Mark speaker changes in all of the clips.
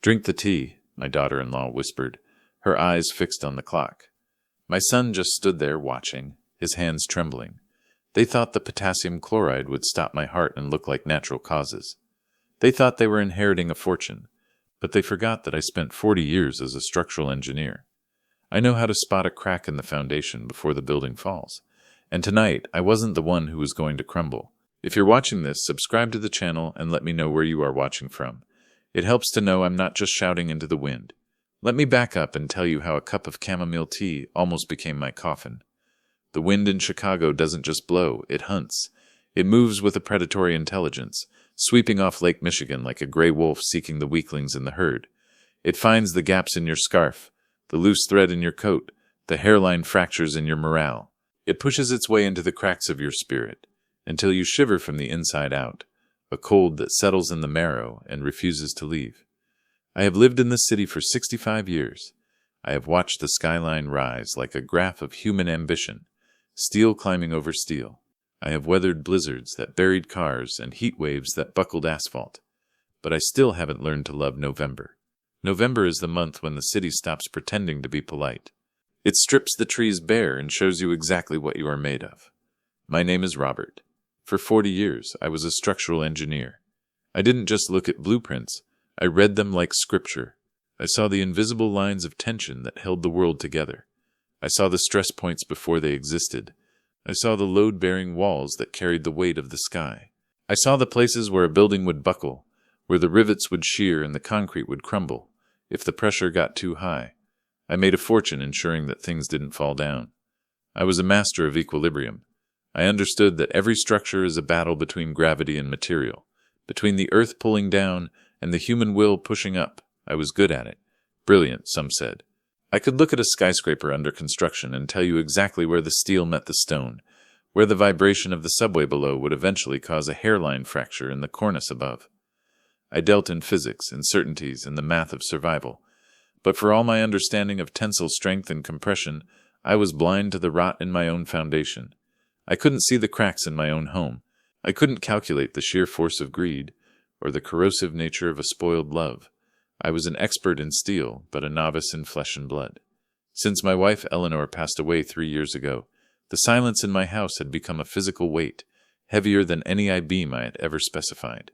Speaker 1: "Drink the tea," my daughter-in-law whispered, her eyes fixed on the clock. My son just stood there watching, his hands trembling. They thought the potassium chloride would stop my heart and look like natural causes. They thought they were inheriting a fortune, but they forgot that I spent 40 years as a structural engineer. I know how to spot a crack in the foundation before the building falls. And tonight, I wasn't the one who was going to crumble. If you're watching this, subscribe to the channel and let me know where you are watching from. It helps to know I'm not just shouting into the wind. Let me back up and tell you how a cup of chamomile tea almost became my coffin. The wind in Chicago doesn't just blow, it hunts. It moves with a predatory intelligence, sweeping off Lake Michigan like a gray wolf seeking the weaklings in the herd. It finds the gaps in your scarf, the loose thread in your coat, the hairline fractures in your morale. It pushes its way into the cracks of your spirit, until you shiver from the inside out, a cold that settles in the marrow and refuses to leave. I have lived in this city for 65 years. I have watched the skyline rise like a graph of human ambition, steel climbing over steel. I have weathered blizzards that buried cars and heat waves that buckled asphalt. But I still haven't learned to love November. November is the month when the city stops pretending to be polite. It strips the trees bare and shows you exactly what you are made of. My name is Robert. For 40 years, I was a structural engineer. I didn't just look at blueprints. I read them like scripture. I saw the invisible lines of tension that held the world together. I saw the stress points before they existed. I saw the load-bearing walls that carried the weight of the sky. I saw the places where a building would buckle, where the rivets would shear and the concrete would crumble, if the pressure got too high. I made a fortune ensuring that things didn't fall down. I was a master of equilibrium. I understood that every structure is a battle between gravity and material, between the earth pulling down and the human will pushing up. I was good at it. Brilliant, some said. I could look at a skyscraper under construction and tell you exactly where the steel met the stone, where the vibration of the subway below would eventually cause a hairline fracture in the cornice above. I dealt in physics, uncertainties, and the math of survival. But for all my understanding of tensile strength and compression, I was blind to the rot in my own foundation. I couldn't see the cracks in my own home. I couldn't calculate the sheer force of greed, or the corrosive nature of a spoiled love. I was an expert in steel, but a novice in flesh and blood. Since my wife Eleanor passed away 3 years ago, the silence in my house had become a physical weight, heavier than any I-beam I had ever specified.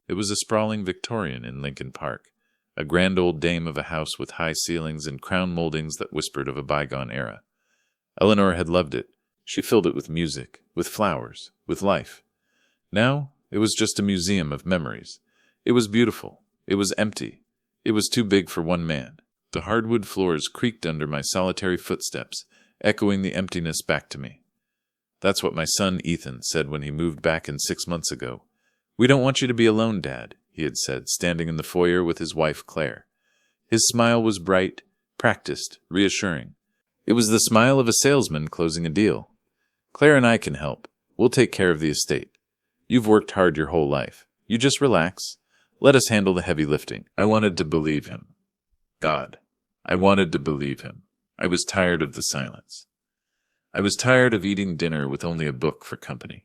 Speaker 1: It was a sprawling Victorian in Lincoln Park, a grand old dame of a house with high ceilings and crown moldings that whispered of a bygone era. Eleanor had loved it. She filled it with music, with flowers, with life. Now, it was just a museum of memories. It was beautiful. It was empty. It was too big for one man. The hardwood floors creaked under my solitary footsteps, echoing the emptiness back to me. That's what my son Ethan said when he moved back in 6 months ago. "We don't want you to be alone, Dad," he had said, standing in the foyer with his wife Claire. His smile was bright, practiced, reassuring. It was the smile of a salesman closing a deal. "Claire and I can help. We'll take care of the estate. You've worked hard your whole life. You just relax. Let us handle the heavy lifting." I wanted to believe him. God. I wanted to believe him. I was tired of the silence. I was tired of eating dinner with only a book for company.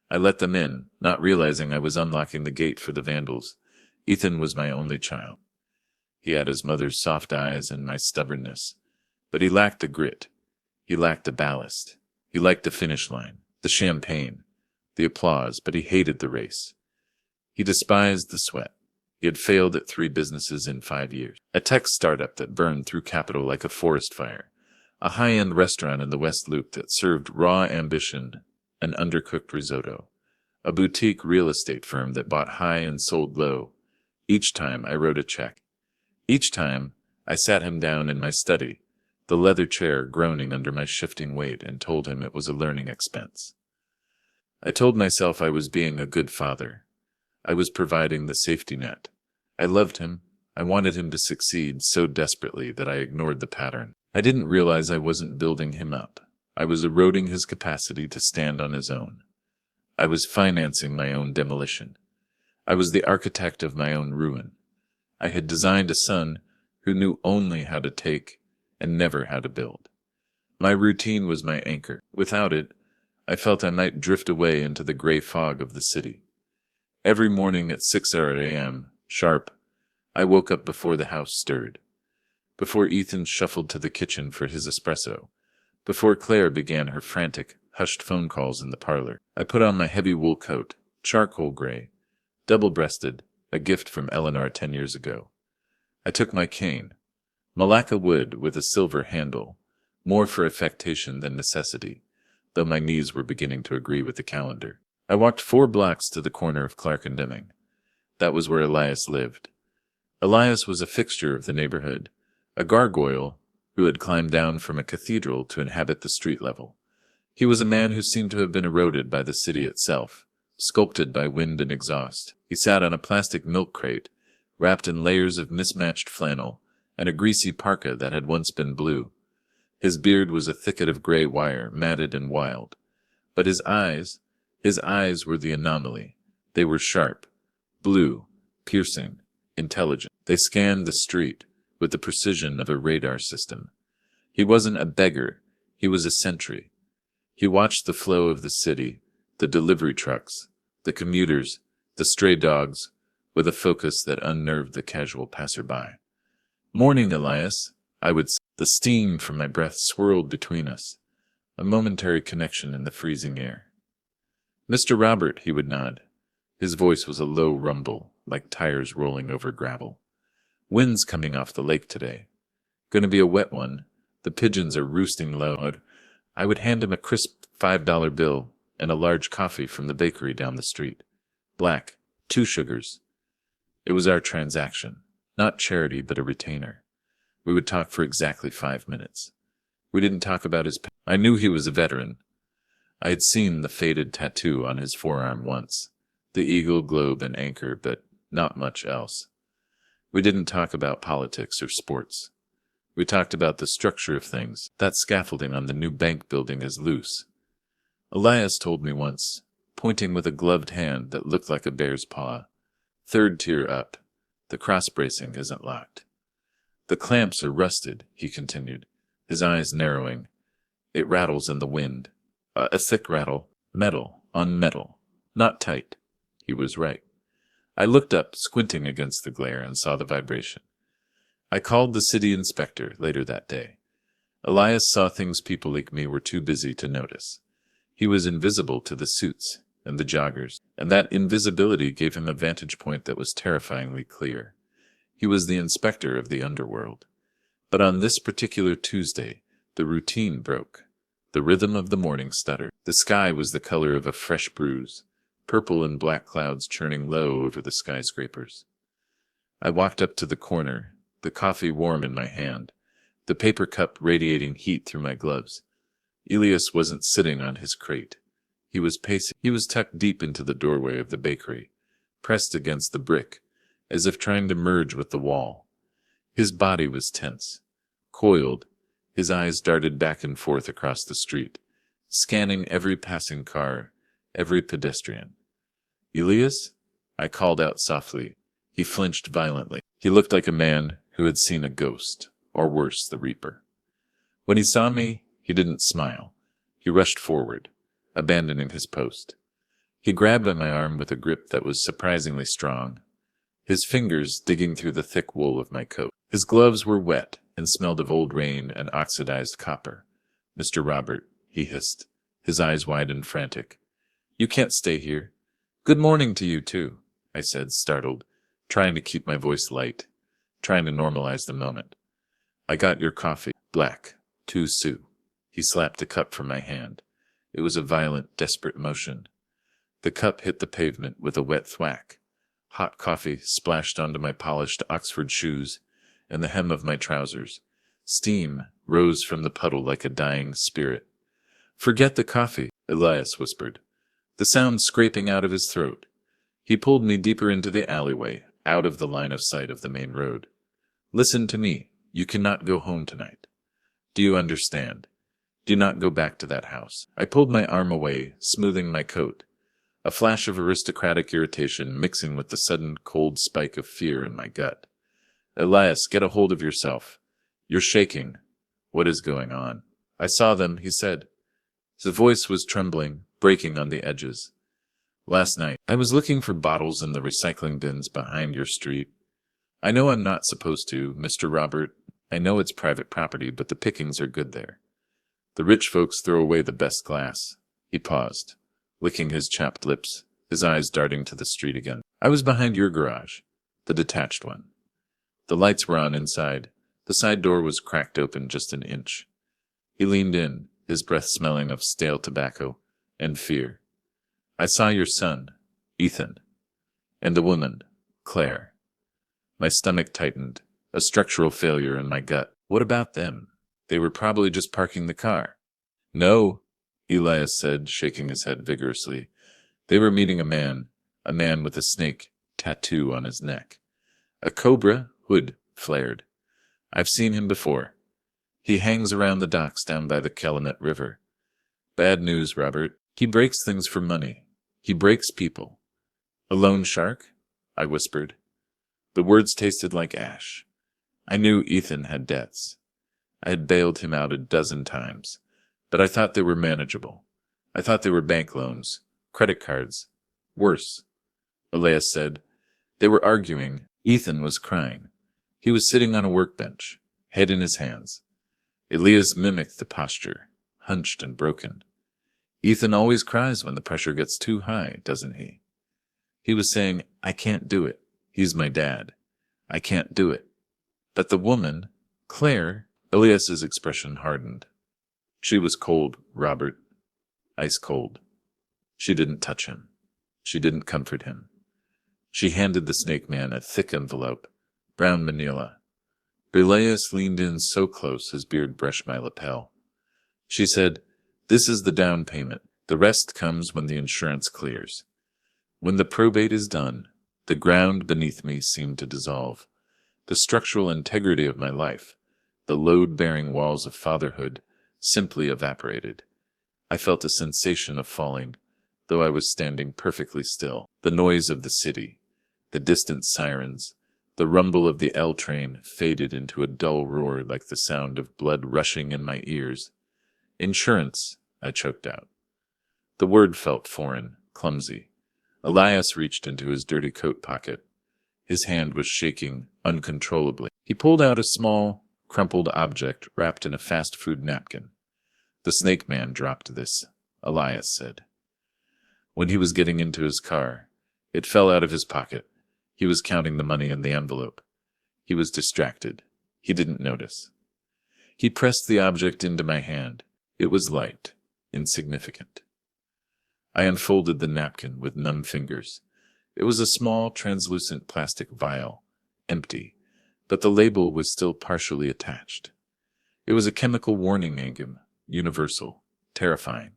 Speaker 1: I let them in, not realizing I was unlocking the gate for the vandals. Ethan was my only child. He had his mother's soft eyes and my stubbornness. But he lacked the grit. He lacked the ballast. He liked the finish line, the champagne, the applause, but he hated the race. He despised the sweat. He had failed at 3 businesses in 5 years. A tech startup that burned through capital like a forest fire. A high-end restaurant in the West Loop that served raw ambition and undercooked risotto. A boutique real estate firm that bought high and sold low. Each time I wrote a check. Each time I sat him down in my study, the leather chair groaning under my shifting weight, and told him it was a learning expense. I told myself I was being a good father. I was providing the safety net. I loved him. I wanted him to succeed so desperately that I ignored the pattern. I didn't realize I wasn't building him up. I was eroding his capacity to stand on his own. I was financing my own demolition. I was the architect of my own ruin. I had designed a son who knew only how to take and never how to build. My routine was my anchor. Without it, I felt I might drift away into the gray fog of the city. Every morning at 6 a.m. sharp, I woke up before the house stirred, before Ethan shuffled to the kitchen for his espresso, before Claire began her frantic, hushed phone calls in the parlor. I put on my heavy wool coat, charcoal gray, double-breasted, a gift from Eleanor 10 years ago. I took my cane, Malacca wood with a silver handle, more for affectation than necessity, though my knees were beginning to agree with the calendar. I walked 4 blocks to the corner of Clark and Deming. That was where Elias lived. Elias was a fixture of the neighborhood, a gargoyle who had climbed down from a cathedral to inhabit the street level. He was a man who seemed to have been eroded by the city itself, sculpted by wind and exhaust. He sat on a plastic milk crate, wrapped in layers of mismatched flannel, and a greasy parka that had once been blue. His beard was a thicket of gray wire, matted and wild. But his eyes were the anomaly. They were sharp, blue, piercing, intelligent. They scanned the street with the precision of a radar system. He wasn't a beggar, he was a sentry. He watched the flow of the city, the delivery trucks, the commuters, the stray dogs, with a focus that unnerved the casual passerby. "Morning, Elias," I would say. The steam from my breath swirled between us, a momentary connection in the freezing air. "Mr. Robert," he would nod. His voice was a low rumble, like tires rolling over gravel. "Wind's coming off the lake today. Gonna be a wet one. The pigeons are roosting low." I would hand him a crisp $5 bill and a large coffee from the bakery down the street. Black, 2 sugars. It was our transaction, not charity but a retainer. We would talk for exactly 5 minutes. We didn't talk about his past. I knew he was a veteran. I had seen the faded tattoo on his forearm once, the eagle, globe, and anchor, but not much else. We didn't talk about politics or sports. We talked about the structure of things. That scaffolding on the new bank building is loose. Elias told me once, pointing with a gloved hand that looked like a bear's paw, 3rd tier up. The cross bracing isn't locked. "The clamps are rusted," he continued, his eyes narrowing. "It rattles in the wind. A thick rattle. Metal on metal. Not tight." He was right. I looked up, squinting against the glare, and saw the vibration. I called the city inspector later that day. Elias saw things people like me were too busy to notice. He was invisible to the suits and the joggers, and that invisibility gave him a vantage point that was terrifyingly clear. He was the inspector of the underworld. But on this particular Tuesday, the routine broke. The rhythm of the morning stuttered. The sky was the color of a fresh bruise, purple and black clouds churning low over the skyscrapers. I walked up to the corner, the coffee warm in my hand, the paper cup radiating heat through my gloves. Elias wasn't sitting on his crate. He was pacing. He was tucked deep into the doorway of the bakery, pressed against the brick, as if trying to merge with the wall. His body was tense, coiled. His eyes darted back and forth across the street, scanning every passing car, every pedestrian. "Elias?" I called out softly. He flinched violently. He looked like a man who had seen a ghost, or worse, the Reaper. When he saw me, he didn't smile. He rushed forward, abandoning his post. He grabbed at my arm with a grip that was surprisingly strong, his fingers digging through the thick wool of my coat. His gloves were wet and smelled of old rain and oxidized copper. "Mr. Robert," he hissed, his eyes wide and frantic. "You can't stay here." "Good morning to you, too," I said, startled, trying to keep my voice light, trying to normalize the moment. "I got your coffee. Black. 2 sous." He slapped the cup from my hand. It was a violent, desperate motion. The cup hit the pavement with a wet thwack. Hot coffee splashed onto my polished Oxford shoes and the hem of my trousers. Steam rose from the puddle like a dying spirit. "Forget the coffee," Elias whispered, the sound scraping out of his throat. He pulled me deeper into the alleyway, out of the line of sight of the main road. "Listen to me. You cannot go home tonight. Do you understand? Do not go back to that house." I pulled my arm away, smoothing my coat, a flash of aristocratic irritation mixing with the sudden cold spike of fear in my gut. "Elias, get a hold of yourself. You're shaking. What is going on?" "I saw them," he said. His voice was trembling, breaking on the edges. "Last night, I was looking for bottles in the recycling bins behind your street. I know I'm not supposed to, Mr. Robert. I know it's private property, but the pickings are good there. The rich folks throw away the best glass. He paused, licking his chapped lips, his eyes darting to the street again. I was behind your garage, the detached one. The lights were on inside. The side door was cracked open just an inch. He leaned in, his breath smelling of stale tobacco and fear. I saw your son, Ethan, and the woman, Claire. My stomach tightened, a structural failure in my gut. What about them? They were probably just parking the car. No, Elias said, shaking his head vigorously. They were meeting a man with a snake tattoo on his neck. A cobra hood flared. I've seen him before. He hangs around the docks down by the Calumet River. Bad news, Robert. He breaks things for money. He breaks people. A loan shark? I whispered. The words tasted like ash. I knew Ethan had debts. I had bailed him out a dozen times, but I thought they were manageable. I thought they were bank loans, credit cards. Worse, Elias said. They were arguing. Ethan was crying. He was sitting on a workbench, head in his hands. Elias mimicked the posture, hunched and broken. Ethan always cries when the pressure gets too high, doesn't he? He was saying, I can't do it. He's my dad. I can't do it. But the woman, Claire, Elias's expression hardened. She was cold, Robert. Ice cold. She didn't touch him. She didn't comfort him. She handed the snake man a thick envelope, brown manila. Elias leaned in so close his beard brushed my lapel. She said, This is the down payment. The rest comes when the insurance clears. When the probate is done, the ground beneath me seemed to dissolve. The structural integrity of my life, the load-bearing walls of fatherhood, simply evaporated. I felt a sensation of falling, though I was standing perfectly still. The noise of the city, the distant sirens, the rumble of the L train faded into a dull roar like the sound of blood rushing in my ears. Insurance, I choked out. The word felt foreign, clumsy. Elias reached into his dirty coat pocket. His hand was shaking uncontrollably. He pulled out a small, crumpled object wrapped in a fast food napkin. The snake man dropped this, Elias said. When he was getting into his car, it fell out of his pocket. He was counting the money in the envelope. He was distracted. He didn't notice. He pressed the object into my hand. It was light, insignificant. I unfolded the napkin with numb fingers. It was a small, translucent plastic vial, empty, but the label was still partially attached. It was a chemical warning angum, universal, terrifying.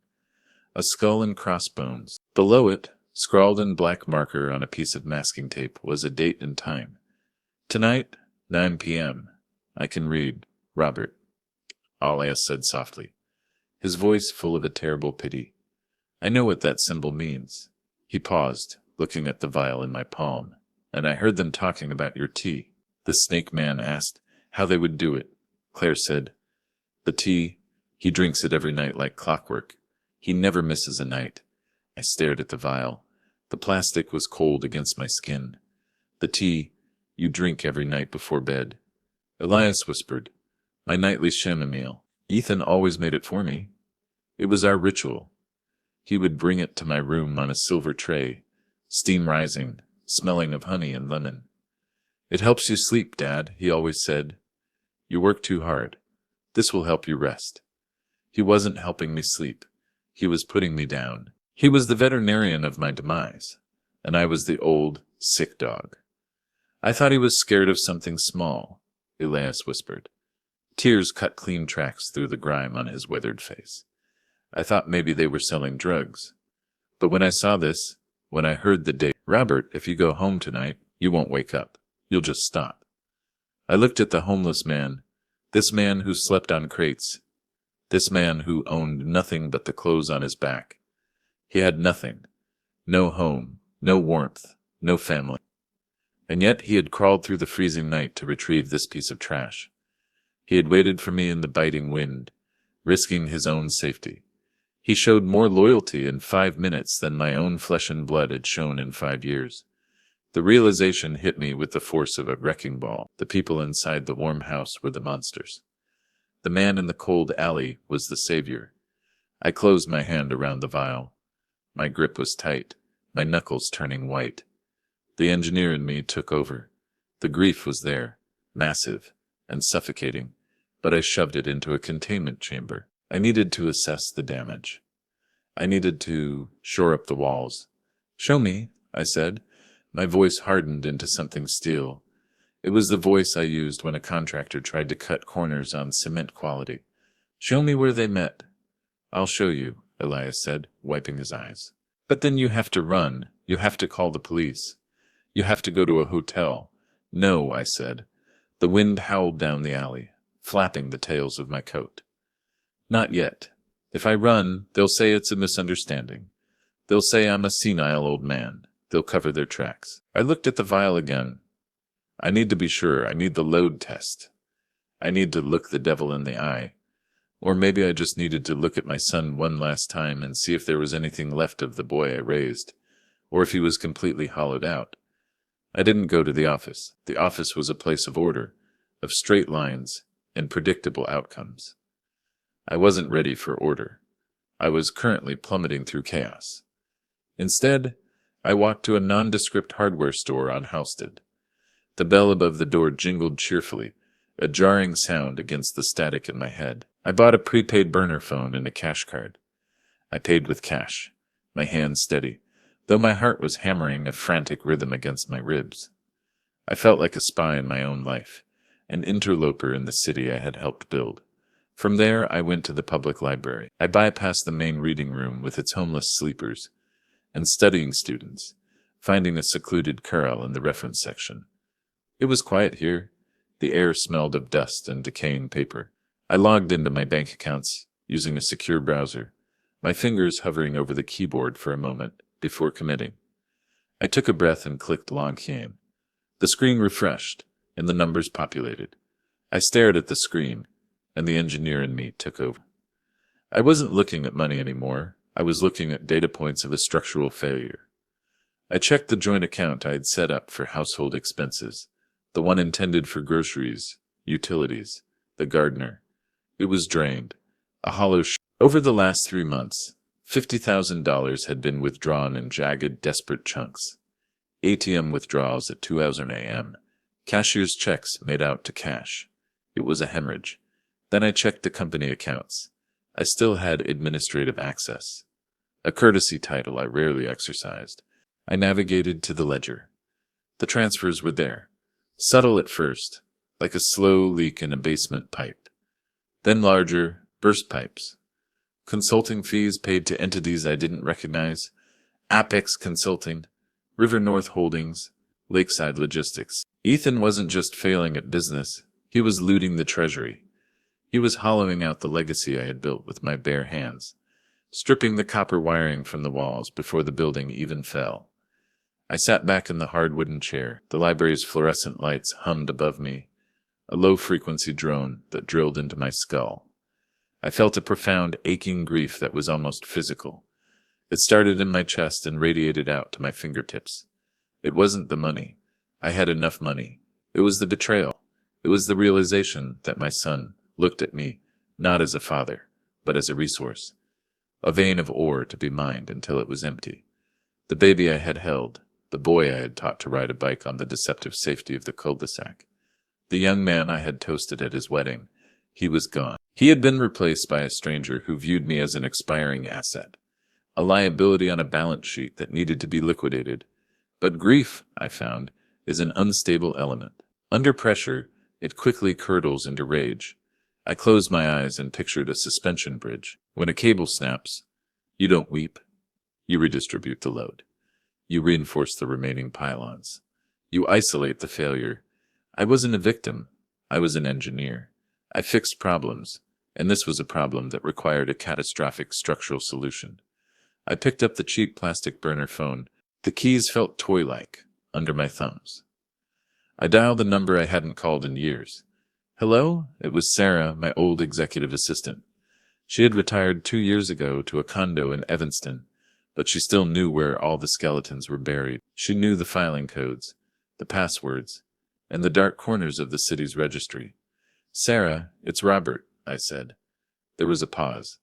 Speaker 1: A skull and crossbones. Below it, scrawled in black marker on a piece of masking tape, was a date and time. Tonight, 9 p.m. I can read, Robert, Elias said softly, his voice full of a terrible pity. I know what that symbol means. He paused, looking at the vial in my palm, and I heard them talking about your tea. The snake man asked how they would do it. Claire said, The tea, he drinks it every night like clockwork. He never misses a night. I stared at the vial. The plastic was cold against my skin. The tea, you drink every night before bed. Elias whispered, My nightly chamomile. Ethan always made it for me. It was our ritual. He would bring it to my room on a silver tray, steam rising, smelling of honey and lemon. It helps you sleep, Dad, he always said. You work too hard. This will help you rest. He wasn't helping me sleep. He was putting me down. He was the veterinarian of my demise, and I was the old, sick dog. I thought he was scared of something small, Elias whispered. Tears cut clean tracks through the grime on his withered face. I thought maybe they were selling drugs. But when I saw this, when I heard the date, Robert, if you go home tonight, you won't wake up. You'll just stop. I looked at the homeless man, this man who slept on crates, this man who owned nothing but the clothes on his back. He had nothing, no home, no warmth, no family. And yet he had crawled through the freezing night to retrieve this piece of trash. He had waited for me in the biting wind, risking his own safety. He showed more loyalty in 5 minutes than my own flesh and blood had shown in 5 years. The realization hit me with the force of a wrecking ball. The people inside the warm house were the monsters. The man in the cold alley was the savior. I closed my hand around the vial. My grip was tight, my knuckles turning white. The engineer in me took over. The grief was there, massive and suffocating, but I shoved it into a containment chamber. I needed to assess the damage. I needed to shore up the walls. "Show me," I said. My voice hardened into something steel. It was the voice I used when a contractor tried to cut corners on cement quality. "Show me where they met." "I'll show you," Elias said, wiping his eyes. "But then you have to run. You have to call the police. You have to go to a hotel." "No," I said. The wind howled down the alley, flapping the tails of my coat. "Not yet. If I run, they'll say it's a misunderstanding. They'll say I'm a senile old man. They'll cover their tracks." I looked at the vial again. I need to be sure. I need the load test. I need to look the devil in the eye. Or maybe I just needed to look at my son one last time and see if there was anything left of the boy I raised, or if he was completely hollowed out. I didn't go to the office. The office was a place of order, of straight lines, and predictable outcomes. I wasn't ready for order. I was currently plummeting through chaos. Instead, I walked to a nondescript hardware store on Halsted. The bell above the door jingled cheerfully, a jarring sound against the static in my head. I bought a prepaid burner phone and a cash card. I paid with cash, my hands steady, though my heart was hammering a frantic rhythm against my ribs. I felt like a spy in my own life, an interloper in the city I had helped build. From there, I went to the public library. I bypassed the main reading room with its homeless sleepers and studying students, finding a secluded corral in the reference section. It was quiet here. The air smelled of dust and decaying paper. I logged into my bank accounts using a secure browser, my fingers hovering over the keyboard for a moment before committing. I took a breath and clicked log in. The screen refreshed, and the numbers populated. I stared at the screen, and the engineer in me took over. I wasn't looking at money anymore. I was looking at data points of a structural failure. I checked the joint account I had set up for household expenses, the one intended for groceries, utilities, the gardener. It was drained, a hollow Over the last 3 months, $50,000 had been withdrawn in jagged, desperate chunks. ATM withdrawals at 2:00 a.m., cashier's checks made out to cash. It was a hemorrhage. Then I checked the company accounts. I still had administrative access, a courtesy title I rarely exercised. I navigated to the ledger. The transfers were there, subtle at first, like a slow leak in a basement pipe. Then larger, burst pipes. Consulting fees paid to entities I didn't recognize. Apex Consulting, River North Holdings, Lakeside Logistics. Ethan wasn't just failing at business, he was looting the treasury. He was hollowing out the legacy I had built with my bare hands, stripping the copper wiring from the walls before the building even fell. I sat back in the hard wooden chair. The library's fluorescent lights hummed above me, a low-frequency drone that drilled into my skull. I felt a profound, aching grief that was almost physical. It started in my chest and radiated out to my fingertips. It wasn't the money. I had enough money. It was the betrayal. It was the realization that my son looked at me, not as a father, but as a resource, a vein of ore to be mined until it was empty. The baby I had held, the boy I had taught to ride a bike on the deceptive safety of the cul-de-sac, the young man I had toasted at his wedding, he was gone. He had been replaced by a stranger who viewed me as an expiring asset, a liability on a balance sheet that needed to be liquidated. But grief, I found, is an unstable element. Under pressure, it quickly curdles into rage. I closed my eyes and pictured a suspension bridge. When a cable snaps, you don't weep. You redistribute the load. You reinforce the remaining pylons. You isolate the failure. I wasn't a victim. I was an engineer. I fixed problems, and this was a problem that required a catastrophic structural solution. I picked up the cheap plastic burner phone. The keys felt toy-like under my thumbs. I dialed the number I hadn't called in years. Hello? It was Sarah, my old executive assistant. She had retired 2 years ago to a condo in Evanston, but she still knew where all the skeletons were buried. She knew the filing codes, the passwords, and the dark corners of the city's registry. "Sarah, it's Robert," I said. There was a pause.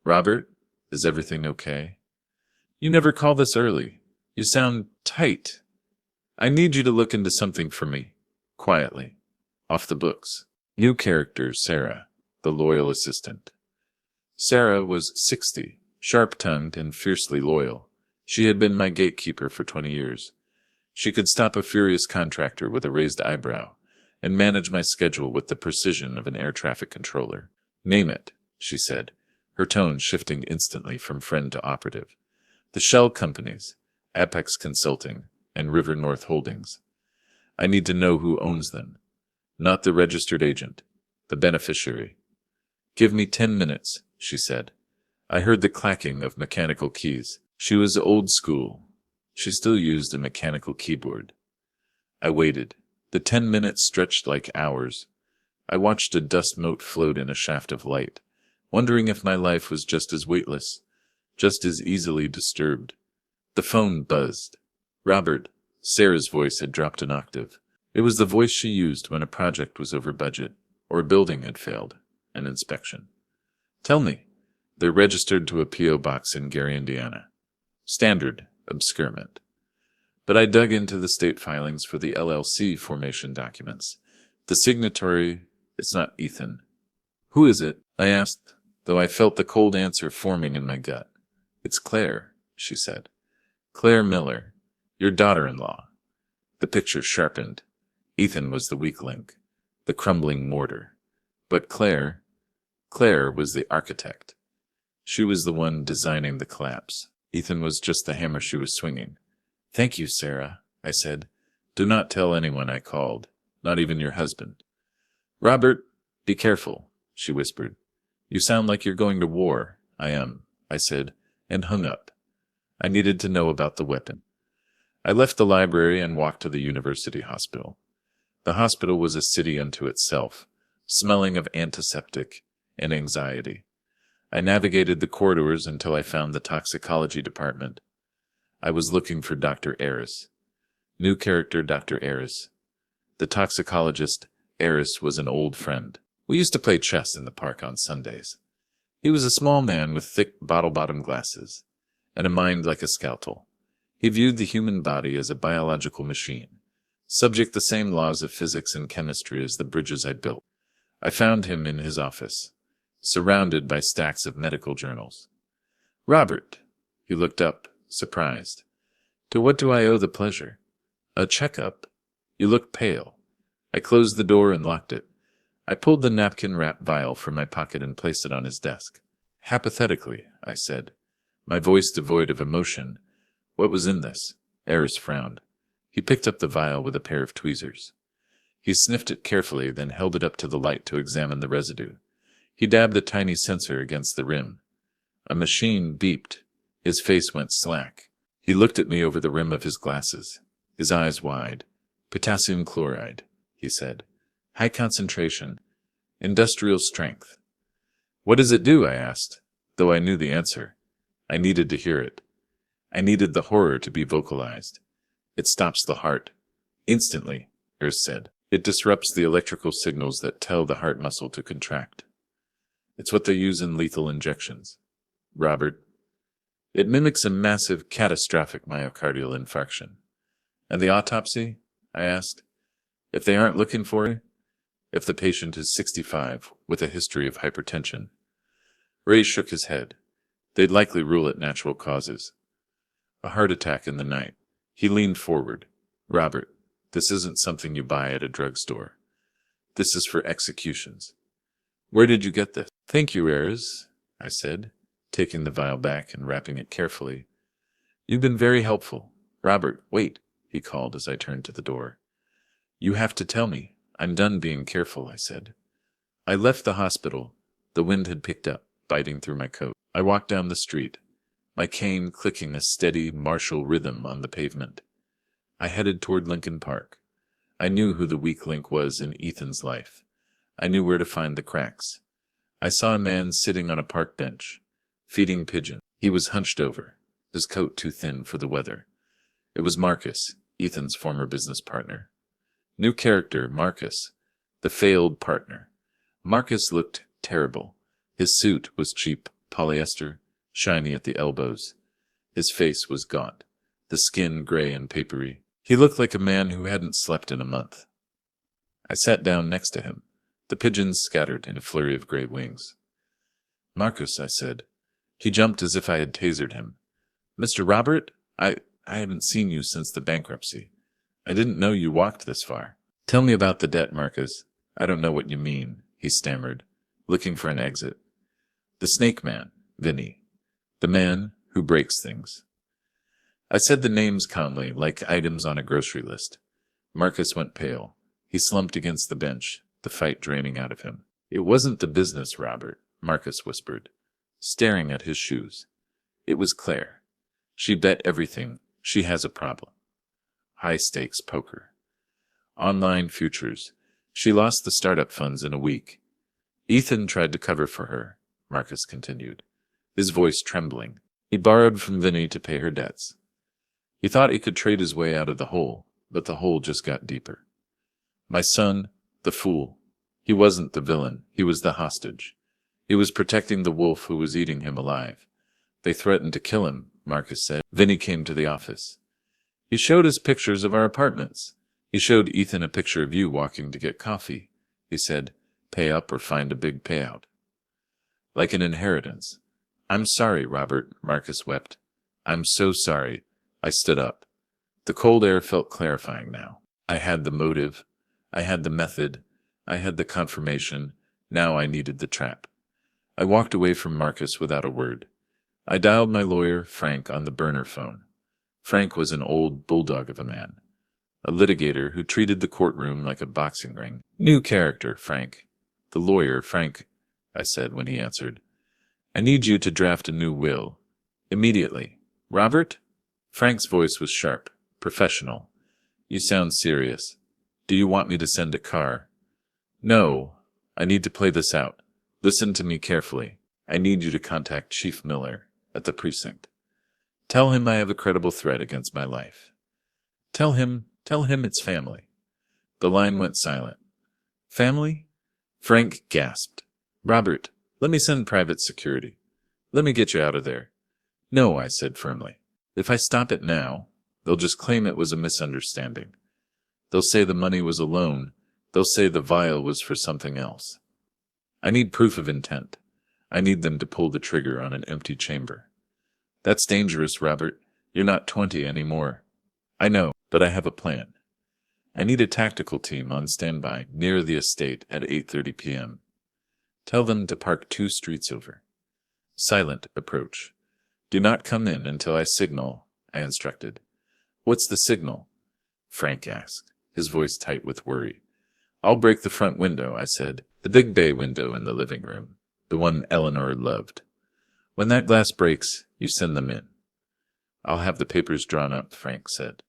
Speaker 1: "Robert, is everything okay? You never call this early. You sound tight. I need you to look into something for me. Quietly. Off the books." New character, Sarah, the loyal assistant. Sarah was 60, sharp-tongued and fiercely loyal. She had been my gatekeeper for 20 years. She could stop a furious contractor with a raised eyebrow and manage my schedule with the precision of an air traffic controller. "Name it," she said, her tone shifting instantly from friend to operative. "The shell companies, Apex Consulting, and River North Holdings. I need to know who owns them. Not the registered agent, the beneficiary." "Give me 10 minutes, she said. I heard the clacking of mechanical keys. She was old school. She still used a mechanical keyboard. I waited. The 10 minutes stretched like hours. I watched a dust mote float in a shaft of light, wondering if my life was just as weightless, just as easily disturbed. The phone buzzed. "Robert." Sarah's voice had dropped an octave. It was the voice she used when a project was over budget, or a building had failed, an inspection. "Tell me." "They're registered to a P.O. box in Gary, Indiana. Standard obscurement." But I dug into the state filings for the LLC formation documents. The signatory is not Ethan. "Who is it?" I asked, though I felt the cold answer forming in my gut. "It's Claire," she said. "Claire Miller, your daughter-in-law." The picture sharpened. Ethan was the weak link, the crumbling mortar. But Claire was the architect. She was the one designing the collapse. Ethan was just the hammer she was swinging. "Thank you, Sarah," I said. "Do not tell anyone I called, not even your husband." "Robert, be careful," she whispered. "You sound like you're going to war." "I am," I said, and hung up. I needed to know about the weapon. I left the library and walked to the university hospital. The hospital was a city unto itself, smelling of antiseptic and anxiety. I navigated the corridors until I found the toxicology department. I was looking for Dr. Eris. New character Dr. Eris. The toxicologist, Eris, was an old friend. We used to play chess in the park on Sundays. He was a small man with thick bottle-bottom glasses, and a mind like a skeletal. He viewed the human body as a biological machine, subject to the same laws of physics and chemistry as the bridges I'd built. I found him in his office, surrounded by stacks of medical journals. "Robert." He looked up, surprised. "To what do I owe the pleasure?" "A checkup? You look pale." I closed the door and locked it. I pulled the napkin-wrapped vial from my pocket and placed it on his desk. "Hypothetically," I said, my voice devoid of emotion, "what was in this?" Eris frowned. He picked up the vial with a pair of tweezers. He sniffed it carefully, then held it up to the light to examine the residue. He dabbed a tiny sensor against the rim. A machine beeped. His face went slack. He looked at me over the rim of his glasses, his eyes wide. "Potassium chloride," he said. "High concentration. Industrial strength." "What does it do?" I asked, though I knew the answer. I needed to hear it. I needed the horror to be vocalized. "It stops the heart. Instantly," Eris said. "It disrupts the electrical signals that tell the heart muscle to contract. It's what they use in lethal injections." "Robert." "It mimics a massive, catastrophic myocardial infarction." "And the autopsy?" I asked. "If they aren't looking for it? If the patient is 65, with a history of hypertension?" Ray shook his head. "They'd likely rule it natural causes. A heart attack in the night." He leaned forward. "Robert, this isn't something you buy at a drugstore. This is for executions." "Where did you get this?" "Thank you, Eris," I said, taking the vial back and wrapping it carefully. "You've been very helpful." "Robert, wait," he called as I turned to the door. "You have to tell me. I'm done being careful," I said. I left the hospital. The wind had picked up, biting through my coat. I walked down the street, my cane clicking a steady, martial rhythm on the pavement. I headed toward Lincoln Park. I knew who the weak link was in Ethan's life. I knew where to find the cracks. I saw a man sitting on a park bench, feeding pigeons. He was hunched over, his coat too thin for the weather. It was Marcus, Ethan's former business partner. New character, Marcus, the failed partner. Marcus looked terrible. His suit was cheap polyester, shiny at the elbows. His face was gaunt, the skin gray and papery. He looked like a man who hadn't slept in a month. I sat down next to him, the pigeons scattered in a flurry of gray wings. "Marcus," I said. He jumped as if I had tasered him. "Mr. Robert, I haven't seen you since the bankruptcy. I didn't know you walked this far." "Tell me about the debt, Marcus. I don't know what you mean," he stammered, looking for an exit. "The snake man, Vinny. The man who breaks things." I said the names calmly, like items on a grocery list. Marcus went pale. He slumped against the bench, the fight draining out of him. "It wasn't the business, Robert," Marcus whispered, staring at his shoes. "It was Claire. She bet everything. She has a problem. High-stakes poker. Online futures. She lost the startup funds in a week. Ethan tried to cover for her," Marcus continued, his voice trembling. "He borrowed from Vinny to pay her debts. He thought he could trade his way out of the hole, but the hole just got deeper. My son, the fool. He wasn't the villain. He was the hostage. He was protecting the wolf who was eating him alive. They threatened to kill him," Marcus said. "Vinny came to the office. He showed us pictures of our apartments. He showed Ethan a picture of you walking to get coffee. He said, 'Pay up or find a big payout.' Like an inheritance." "I'm sorry, Robert," Marcus wept. "I'm so sorry." I stood up. The cold air felt clarifying now. I had the motive. I had the method. I had the confirmation. Now I needed the trap. I walked away from Marcus without a word. I dialed my lawyer, Frank, on the burner phone. Frank was an old bulldog of a man, a litigator who treated the courtroom like a boxing ring. "New character, Frank." "The lawyer, Frank," I said when he answered. "I need you to draft a new will. Immediately." "Robert?" Frank's voice was sharp, professional. "You sound serious. Do you want me to send a car?" "No. I need to play this out. Listen to me carefully. I need you to contact Chief Miller at the precinct. Tell him I have a credible threat against my life. Tell him it's family." The line went silent. "Family?" Frank gasped. "Robert, let me send private security. Let me get you out of there." "No," I said firmly. "If I stop it now, they'll just claim it was a misunderstanding. They'll say the money was a loan. They'll say the vial was for something else. I need proof of intent. I need them to pull the trigger on an empty chamber." "That's dangerous, Robert. You're not 20 anymore." "I know, but I have a plan. I need a tactical team on standby near the estate at 8:30 p.m. Tell them to park 2 streets over. Silent approach. Do not come in until I signal," I instructed. "What's the signal?" Frank asked, his voice tight with worry. "I'll break the front window," I said. "The big bay window in the living room. The one Eleanor loved. When that glass breaks, you send them in." "I'll have the papers drawn up," Frank said.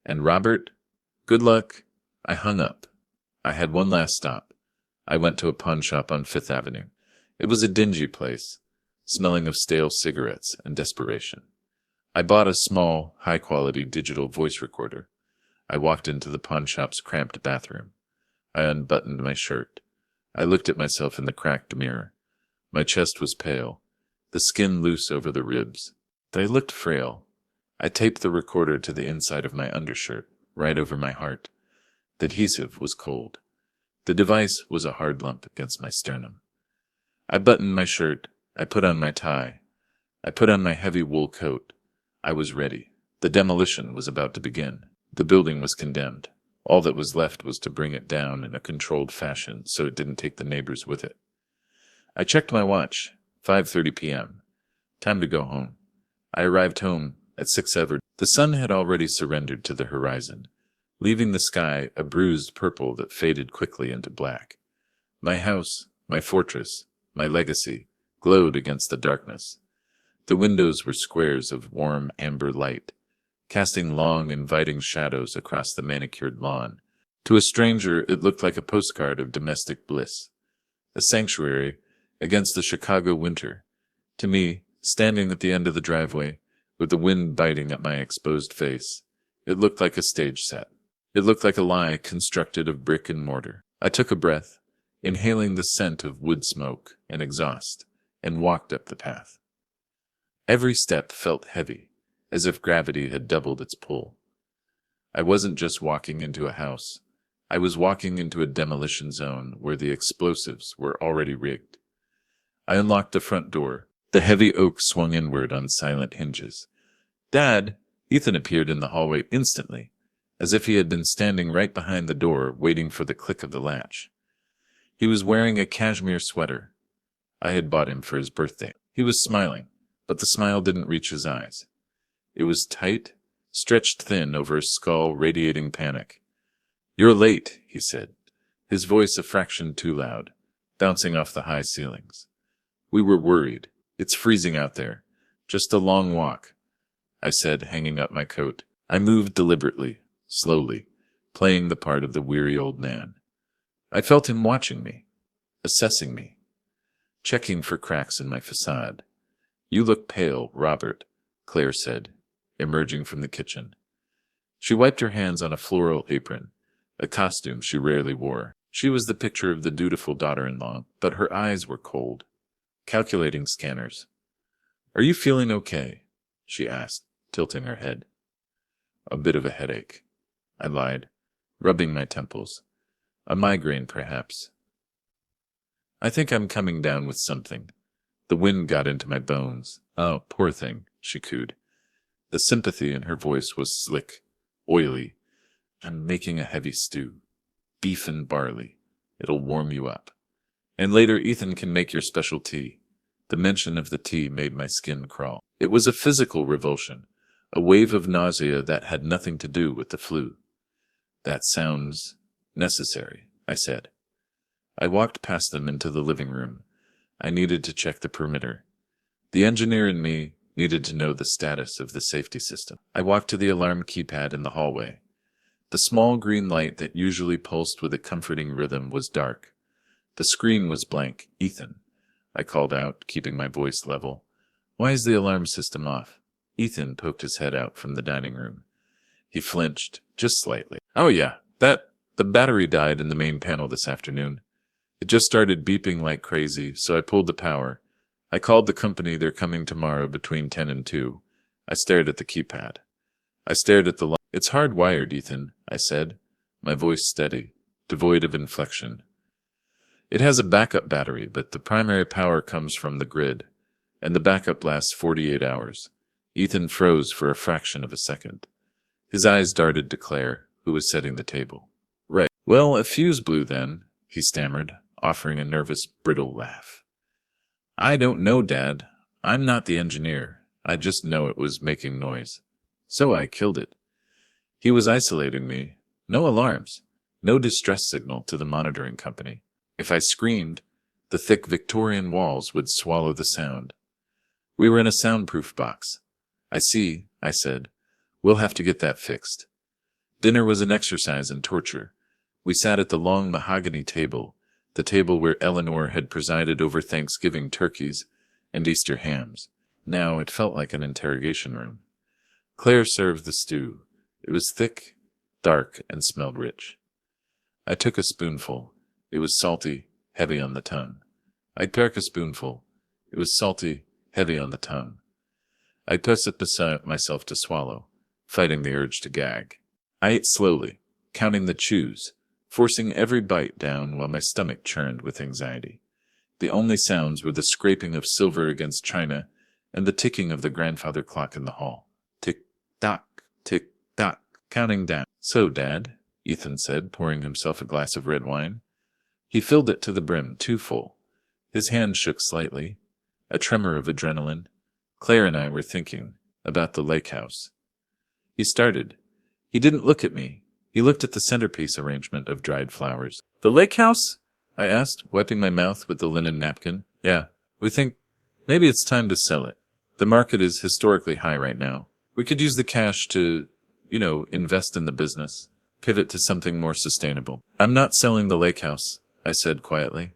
Speaker 1: "And Robert, good luck." I hung up. I had one last stop. I went to a pawn shop on 5th Avenue. It was a dingy place, smelling of stale cigarettes and desperation. I bought a small, high-quality digital voice recorder. I walked into the pawn shop's cramped bathroom. I unbuttoned my shirt. I looked at myself in the cracked mirror. My chest was pale, the skin loose over the ribs. I looked frail. I taped the recorder to the inside of my undershirt, right over my heart. The adhesive was cold. The device was a hard lump against my sternum. I buttoned my shirt. I put on my tie. I put on my heavy wool coat. I was ready. The demolition was about to begin. The building was condemned. All that was left was to bring it down in a controlled fashion so it didn't take the neighbors with it. I checked my watch. 5:30 p.m. Time to go home. I arrived home at 6:00. The sun had already surrendered to the horizon, leaving the sky a bruised purple that faded quickly into black. My house, my fortress, my legacy, glowed against the darkness. The windows were squares of warm amber light, casting long, inviting shadows across the manicured lawn. To a stranger, it looked like a postcard of domestic bliss, a sanctuary against the Chicago winter. To me, standing at the end of the driveway, with the wind biting at my exposed face. It looked like a stage set. It looked like a lie constructed of brick and mortar. I took a breath, inhaling the scent of wood smoke and exhaust, and walked up the path. Every step felt heavy, as if gravity had doubled its pull. I wasn't just walking into a house. I was walking into a demolition zone where the explosives were already rigged. I unlocked the front door. The heavy oak swung inward on silent hinges. "Dad!" Ethan appeared in the hallway instantly, as if he had been standing right behind the door waiting for the click of the latch. He was wearing a cashmere sweater. I had bought him for his birthday. He was smiling, but the smile didn't reach his eyes. It was tight, stretched thin over his skull, radiating panic. "You're late," he said, his voice a fraction too loud, bouncing off the high ceilings. "We were worried. It's freezing out there. Just a long walk," I said, hanging up my coat. I moved deliberately, slowly, playing the part of the weary old man. I felt him watching me, assessing me, checking for cracks in my facade. "You look pale, Robert," Claire said, emerging from the kitchen. She wiped her hands on a floral apron, a costume she rarely wore. She was the picture of the dutiful daughter-in-law, but her eyes were cold, calculating scanners. "Are you feeling okay?" she asked, tilting her head. "A bit of a headache," I lied, rubbing my temples. "A migraine, perhaps." "I think I'm coming down with something. The wind got into my bones." "Oh, poor thing," she cooed. The sympathy in her voice was slick, oily. "I'm making a heavy stew. Beef and barley. It'll warm you up. And later Ethan can make your special tea." The mention of the tea made my skin crawl. It was a physical revulsion, a wave of nausea that had nothing to do with the flu. "That sounds necessary," I said. I walked past them into the living room. I needed to check the perimeter. The engineer in me needed to know the status of the safety system. I walked to the alarm keypad in the hallway. The small green light that usually pulsed with a comforting rhythm was dark. The screen was blank. "Ethan," I called out, keeping my voice level. "Why is the alarm system off?" Ethan poked his head out from the dining room. He flinched, just slightly. "Oh yeah, the battery died in the main panel this afternoon. It just started beeping like crazy, so I pulled the power. I called the company. They're coming tomorrow between 10 and 2. I stared at the keypad. I stared at the line. "It's hardwired, Ethan," I said, my voice steady, devoid of inflection. "It has a backup battery, but the primary power comes from the grid, and the backup lasts 48 hours. Ethan froze for a fraction of a second. His eyes darted to Claire, who was setting the table. "Right. Well, a fuse blew then," he stammered, offering a nervous, brittle laugh. "I don't know, Dad. I'm not the engineer. I just know it was making noise. So I killed it." He was isolating me. No alarms. No distress signal to the monitoring company. If I screamed, the thick Victorian walls would swallow the sound. We were in a soundproof box. "I see," I said. "We'll have to get that fixed." Dinner was an exercise in torture. We sat at the long mahogany table, the table where Eleanor had presided over Thanksgiving turkeys and Easter hams. Now it felt like an interrogation room. Claire served the stew. It was thick, dark, and smelled rich. I took a spoonful. It was salty, heavy on the tongue. I took a spoonful. It was salty, heavy on the tongue. I pressed it beside myself to swallow, fighting the urge to gag. I ate slowly, counting the chews, forcing every bite down while my stomach churned with anxiety. The only sounds were the scraping of silver against china and the ticking of the grandfather clock in the hall. Tick-tock, tick-tock, counting down. "So, Dad," Ethan said, pouring himself a glass of red wine. He filled it to the brim, too full. His hand shook slightly, a tremor of adrenaline. Claire and I were thinking about the lake house. He started. He didn't look at me. He looked at the centerpiece arrangement of dried flowers. "The lake house?" I asked, wiping my mouth with the linen napkin. "Yeah, we think maybe it's time to sell it. The market is historically high right now. We could use the cash to, invest in the business, pivot to something more sustainable." "I'm not selling the lake house," I said quietly.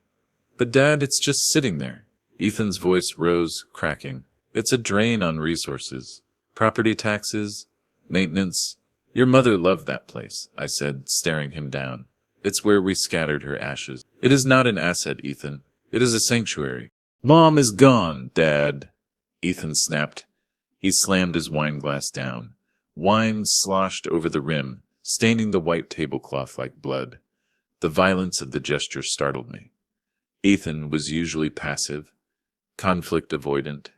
Speaker 1: "But Dad, it's just sitting there." Ethan's voice rose, cracking. "It's a drain on resources. Property taxes, maintenance. Your mother loved that place, I said, staring him down. It's where we scattered her ashes. It is not an asset, Ethan. It is a sanctuary. Mom is gone, Dad, Ethan snapped. He slammed his wine glass down. Wine sloshed over the rim, staining the white tablecloth like blood. The violence of the gesture startled me. Ethan was usually passive, conflict avoidant.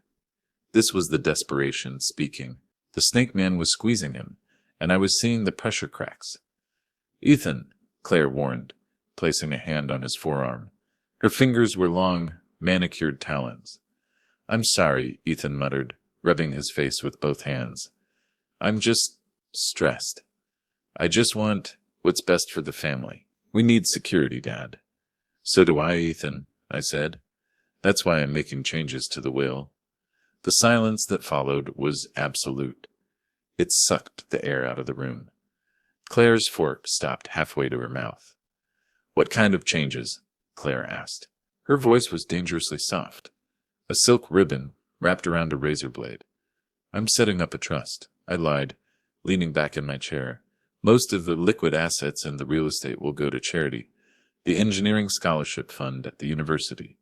Speaker 1: This was the desperation speaking. The snake man was squeezing him, and I was seeing the pressure cracks. Ethan, Claire warned, placing a hand on his forearm. Her fingers were long, manicured talons. I'm sorry, Ethan muttered, rubbing his face with both hands. I'm just stressed. I just want what's best for the family. We need security, Dad. So do I, Ethan, I said. That's why I'm making changes to the will. The silence that followed was absolute. It sucked the air out of the room. Claire's fork stopped halfway to her mouth. What kind of changes? Claire asked. Her voice was dangerously soft. A silk ribbon wrapped around a razor blade. I'm setting up a trust, I lied, leaning back in my chair. Most of the liquid assets and the real estate will go to charity, the engineering scholarship fund at the university.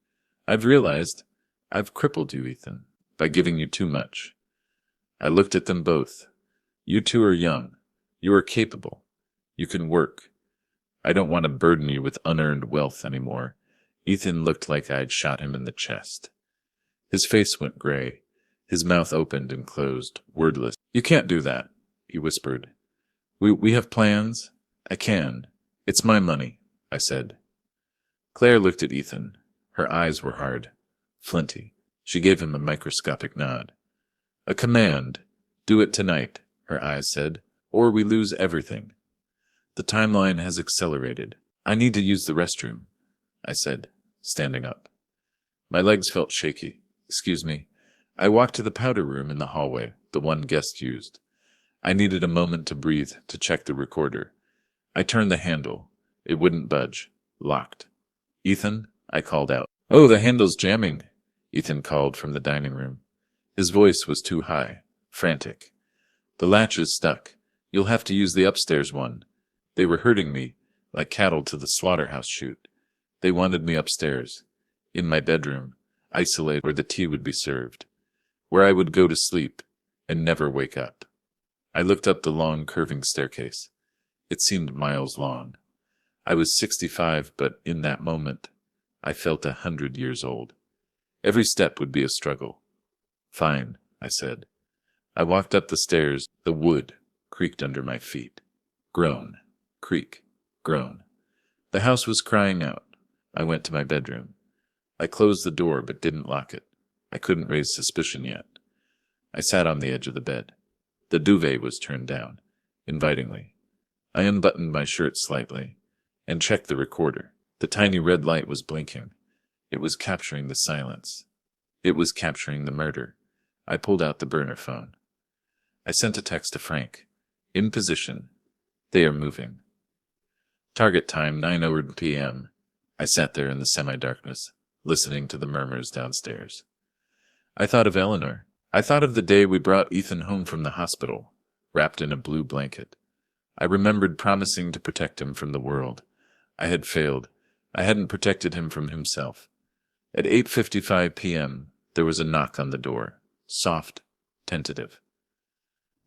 Speaker 1: I've realized I've crippled you, Ethan, by giving you too much. I looked at them both. You two are young. You are capable. You can work. I don't want to burden you with unearned wealth anymore. Ethan looked like I'd shot him in the chest. His face went gray. His mouth opened and closed, wordless. You can't do that, he whispered. We have plans. I can. It's my money, I said. Claire looked at Ethan. Her eyes were hard, flinty. She gave him a microscopic nod. A command. Do it tonight, her eyes said, or we lose everything. The timeline has accelerated. I need to use the restroom, I said, standing up. My legs felt shaky. Excuse me. I walked to the powder room in the hallway, the one guest used. I needed a moment to breathe, to check the recorder. I turned the handle. It wouldn't budge. Locked. Ethan, I called out. Oh, the handle's jamming, Ethan called from the dining room. His voice was too high, frantic. The latch is stuck. You'll have to use the upstairs one. They were herding me, like cattle to the slaughterhouse chute. They wanted me upstairs, in my bedroom, isolated where the tea would be served, where I would go to sleep and never wake up. I looked up the long, curving staircase. It seemed miles long. I was 65, but in that moment, I felt 100 years old. Every step would be a struggle. Fine, I said. I walked up the stairs. The wood creaked under my feet. Groan, creak, groan. The house was crying out. I went to my bedroom. I closed the door but didn't lock it. I couldn't raise suspicion yet. I sat on the edge of the bed. The duvet was turned down, invitingly. I unbuttoned my shirt slightly and checked the recorder. The tiny red light was blinking. It was capturing the silence. It was capturing the murder. I pulled out the burner phone. I sent a text to Frank. In position. They are moving. Target time 9:00 p.m. I sat there in the semi-darkness, listening to the murmurs downstairs. I thought of Eleanor. I thought of the day we brought Ethan home from the hospital, wrapped in a blue blanket. I remembered promising to protect him from the world. I had failed. I hadn't protected him from himself. At 8:55 p.m., there was a knock on the door. Soft, tentative.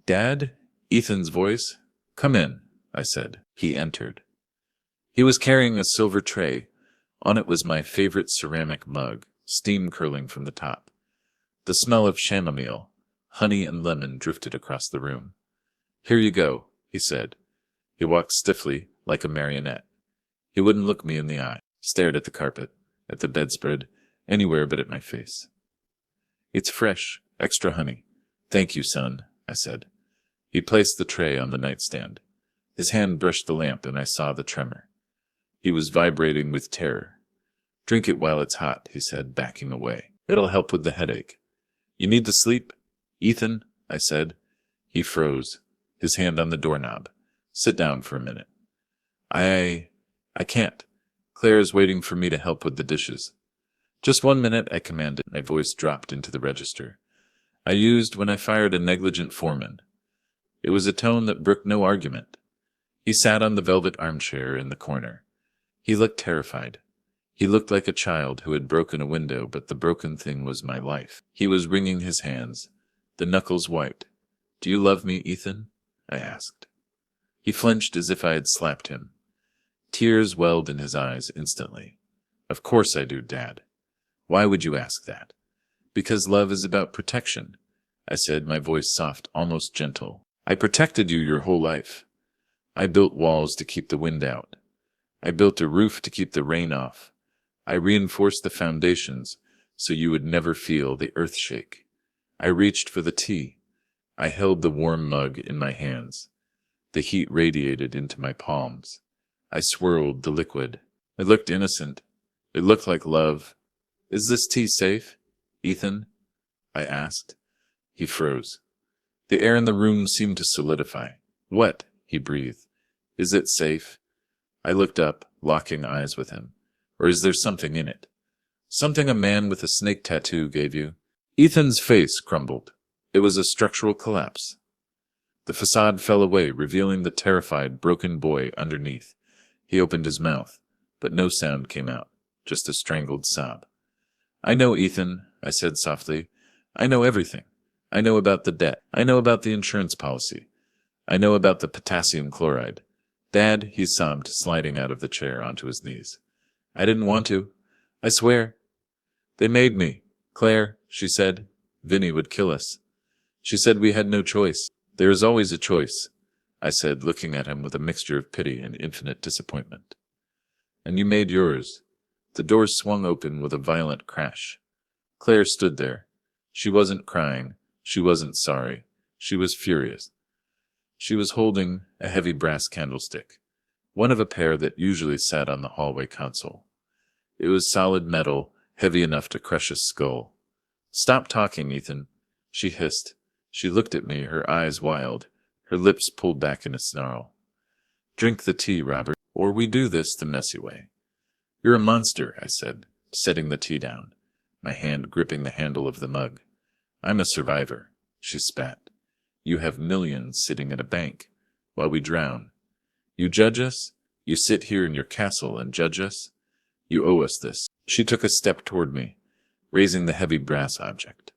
Speaker 1: Dad? Ethan's voice. Come in, I said. He entered. He was carrying a silver tray. On it was my favorite ceramic mug, steam curling from the top. The smell of chamomile, honey and lemon drifted across the room. Here you go, he said. He walked stiffly, like a marionette. He wouldn't look me in the eye, stared at the carpet, at the bedspread, anywhere but at my face. It's fresh, extra honey. Thank you, son, I said. He placed the tray on the nightstand. His hand brushed the lamp and I saw the tremor. He was vibrating with terror. Drink it while it's hot, he said, backing away. It'll help with the headache. You need to sleep? Ethan, I said. He froze, his hand on the doorknob. Sit down for a minute. I can't. Claire's waiting for me to help with the dishes. Just 1 minute, I commanded. My voice dropped into the register. I used when I fired a negligent foreman. It was a tone that brooked no argument. He sat on the velvet armchair in the corner. He looked terrified. He looked like a child who had broken a window, but the broken thing was my life. He was wringing his hands, the knuckles white. "Do you love me, Ethan?" I asked. He flinched as if I had slapped him. Tears welled in his eyes instantly. "Of course I do, Dad." "Why would you ask that?" "Because love is about protection," I said, my voice soft, almost gentle. "I protected you your whole life. I built walls to keep the wind out. I built a roof to keep the rain off. I reinforced the foundations so you would never feel the earth shake. I reached for the tea. I held the warm mug in my hands. The heat radiated into my palms. I swirled the liquid. It looked innocent. It looked like love. "Is this tea safe, Ethan?" I asked. He froze. The air in the room seemed to solidify. "What?" he breathed. "Is it safe?" I looked up, locking eyes with him. "Or is there something in it? Something a man with a snake tattoo gave you?" Ethan's face crumbled. It was a structural collapse. The facade fell away, revealing the terrified, broken boy underneath. He opened his mouth, but no sound came out, just a strangled sob. "I know, Ethan," I said softly. "I know everything. I know about the debt. I know about the insurance policy. I know about the potassium chloride. Dad," he sobbed, sliding out of the chair onto his knees. "I didn't want to. I swear. They made me. Claire," she said, "Vinny would kill us. She said we had no choice." "There is always a choice," I said, looking at him with a mixture of pity and infinite disappointment. "And you made yours." The door swung open with a violent crash. Claire stood there. She wasn't crying. She wasn't sorry. She was furious. She was holding a heavy brass candlestick, one of a pair that usually sat on the hallway console. It was solid metal, heavy enough to crush a skull. "Stop talking, Ethan," she hissed. She looked at me, her eyes wild, her lips pulled back in a snarl. "Drink the tea, Robert, or we do this the messy way." "You're a monster," I said, setting the tea down, my hand gripping the handle of the mug. "I'm a survivor," she spat. "You have millions sitting in a bank, while we drown. You judge us? You sit here in your castle and judge us? You owe us this." She took a step toward me, raising the heavy brass object.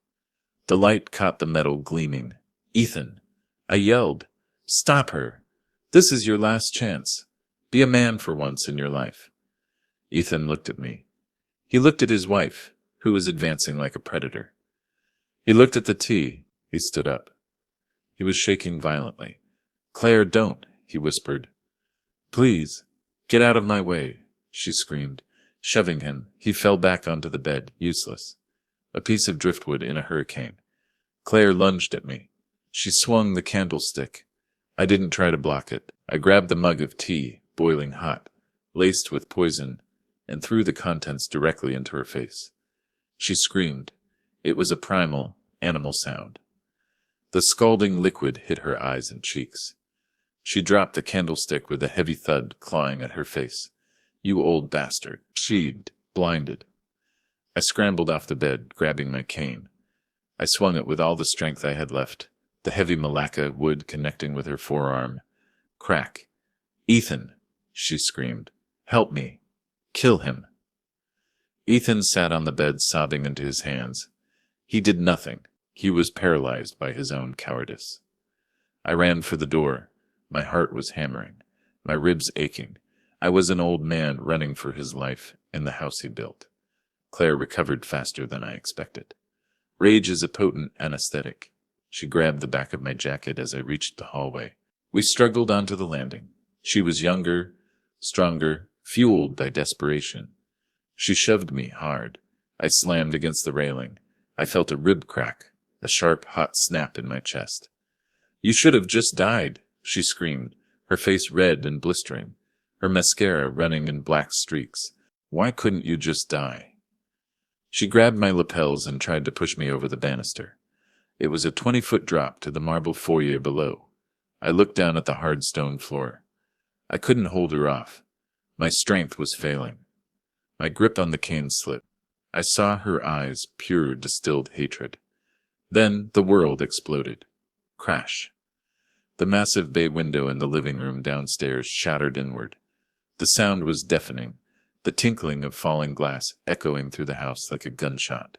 Speaker 1: The light caught the metal gleaming. "Ethan!" I yelled. "Stop her! This is your last chance. Be a man for once in your life." Ethan looked at me. He looked at his wife, who was advancing like a predator. He looked at the tea. He stood up. He was shaking violently. "Claire, don't," he whispered. "Please, get out of my way," she screamed. Shoving him, he fell back onto the bed, useless. A piece of driftwood in a hurricane. Claire lunged at me. She swung the candlestick. I didn't try to block it. I grabbed the mug of tea, boiling hot, laced with poison, and threw the contents directly into her face. She screamed. It was a primal, animal sound. The scalding liquid hit her eyes and cheeks. She dropped the candlestick with a heavy thud, clawing at her face. "You old bastard," she'd, blinded. I scrambled off the bed, grabbing my cane. I swung it with all the strength I had left, the heavy malacca wood connecting with her forearm. Crack. "Ethan!" she screamed. "Help me! Kill him!" Ethan sat on the bed, sobbing into his hands. He did nothing. He was paralyzed by his own cowardice. I ran for the door. My heart was hammering, my ribs aching. I was an old man running for his life in the house he built. Claire recovered faster than I expected. Rage is a potent anesthetic. She grabbed the back of my jacket as I reached the hallway. We struggled onto the landing. She was younger, stronger, fueled by desperation. She shoved me hard. I slammed against the railing. I felt a rib crack, a sharp, hot snap in my chest. "You should have just died," she screamed, her face red and blistering, her mascara running in black streaks. "Why couldn't you just die?" She grabbed my lapels and tried to push me over the banister. It was a 20-foot drop to the marble foyer below. I looked down at the hard stone floor. I couldn't hold her off. My strength was failing. My grip on the cane slipped. I saw her eyes, pure distilled hatred. Then the world exploded. Crash. The massive bay window in the living room downstairs shattered inward. The sound was deafening, the tinkling of falling glass echoing through the house like a gunshot.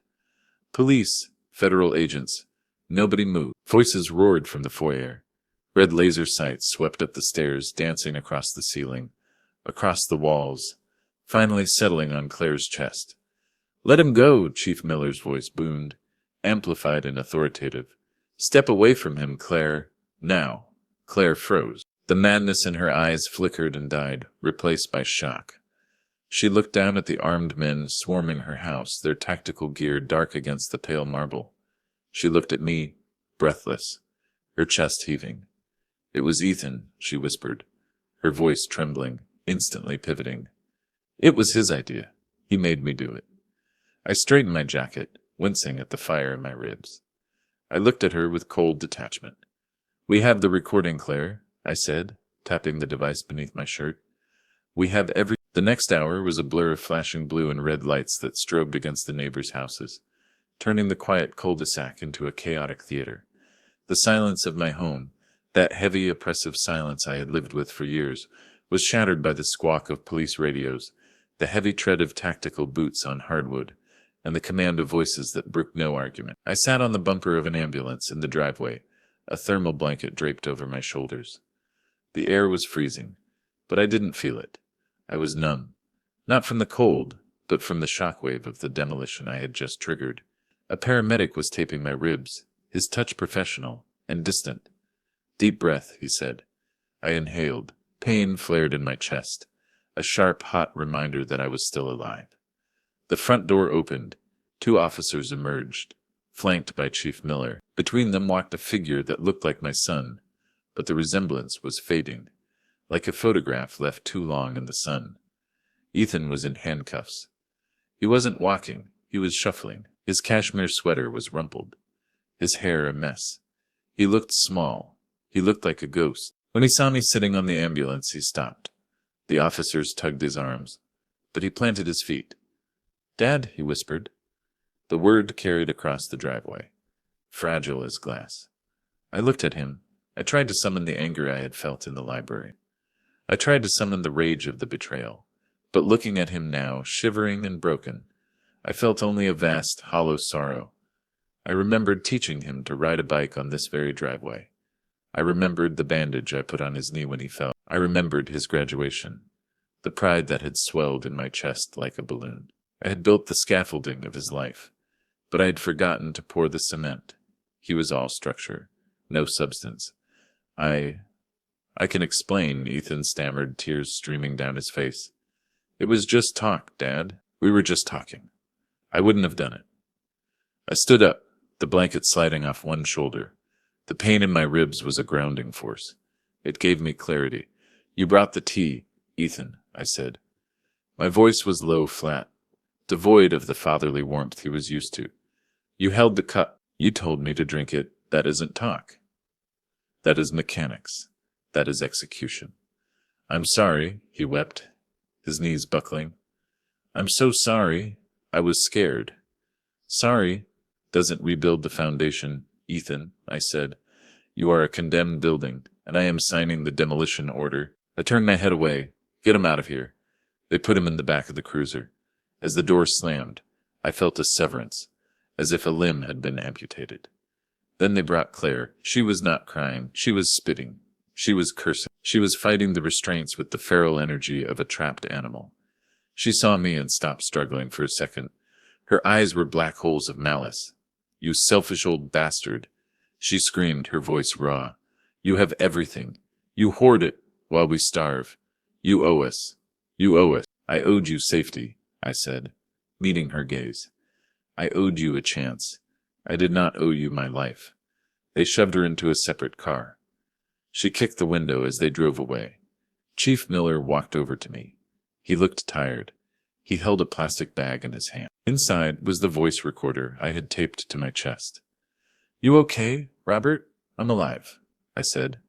Speaker 1: Police, federal agents, nobody moved. Voices roared from the foyer. Red laser sights swept up the stairs, dancing across the ceiling, across the walls, finally settling on Claire's chest. "Let him go," Chief Miller's voice boomed, amplified and authoritative. "Step away from him, Claire. Now." Claire froze. The madness in her eyes flickered and died, replaced by shock. She looked down at the armed men swarming her house, their tactical gear dark against the pale marble. She looked at me, breathless, her chest heaving. "It was Ethan," she whispered, her voice trembling, instantly pivoting. "It was his idea. He made me do it." I straightened my jacket, wincing at the fire in my ribs. I looked at her with cold detachment. "We have the recording, Claire," I said, tapping the device beneath my shirt. "We have every—" The next hour was a blur of flashing blue and red lights that strobed against the neighbors' houses, turning the quiet cul-de-sac into a chaotic theater. The silence of my home, that heavy, oppressive silence I had lived with for years, was shattered by the squawk of police radios, the heavy tread of tactical boots on hardwood, and the command of voices that brooked no argument. I sat on the bumper of an ambulance in the driveway, a thermal blanket draped over my shoulders. The air was freezing, but I didn't feel it. I was numb, not from the cold, but from the shockwave of the demolition I had just triggered. A paramedic was taping my ribs, his touch professional and distant. "Deep breath," he said. I inhaled. Pain flared in my chest, a sharp, hot reminder that I was still alive. The front door opened. 2 officers emerged, flanked by Chief Miller. Between them walked a figure that looked like my son, but the resemblance was fading, like a photograph left too long in the sun. Ethan was in handcuffs. He wasn't walking, he was shuffling. His cashmere sweater was rumpled, his hair a mess. He looked small. He looked like a ghost. When he saw me sitting on the ambulance, he stopped. The officers tugged his arms, but he planted his feet. "Dad," he whispered. The word carried across the driveway, fragile as glass. I looked at him. I tried to summon the anger I had felt in the library. I tried to summon the rage of the betrayal. But looking at him now, shivering and broken, I felt only a vast, hollow sorrow. I remembered teaching him to ride a bike on this very driveway. I remembered the bandage I put on his knee when he fell. I remembered his graduation, the pride that had swelled in my chest like a balloon. I had built the scaffolding of his life, but I had forgotten to pour the cement. He was all structure, no substance. I can explain," Ethan stammered, tears streaming down his face. "It was just talk, Dad. We were just talking. I wouldn't have done it." I stood up, the blanket sliding off one shoulder. The pain in my ribs was a grounding force. It gave me clarity. "You brought the tea, Ethan," I said. My voice was low, flat, devoid of the fatherly warmth he was used to. "You held the cup. You told me to drink it. That isn't talk. That is mechanics. That is execution." "I'm sorry," he wept, his knees buckling. "I'm so sorry. I was scared." "Sorry doesn't rebuild the foundation, Ethan," I said. "You are a condemned building, and I am signing the demolition order." I turned my head away. "Get him out of here." They put him in the back of the cruiser. As the door slammed, I felt a severance, as if a limb had been amputated. Then they brought Claire. She was not crying. She was spitting. She was cursing. She was fighting the restraints with the feral energy of a trapped animal. She saw me and stopped struggling for a second. Her eyes were black holes of malice. "You selfish old bastard," she screamed, her voice raw. "You have everything. You hoard it while we starve. You owe us. You owe us." "I owed you safety," I said, meeting her gaze. "I owed you a chance. I did not owe you my life." They shoved her into a separate car. She kicked the window as they drove away. Chief Miller walked over to me. He looked tired. He held a plastic bag in his hand. Inside was the voice recorder I had taped to my chest. "You okay, Robert?" "I'm alive," I said.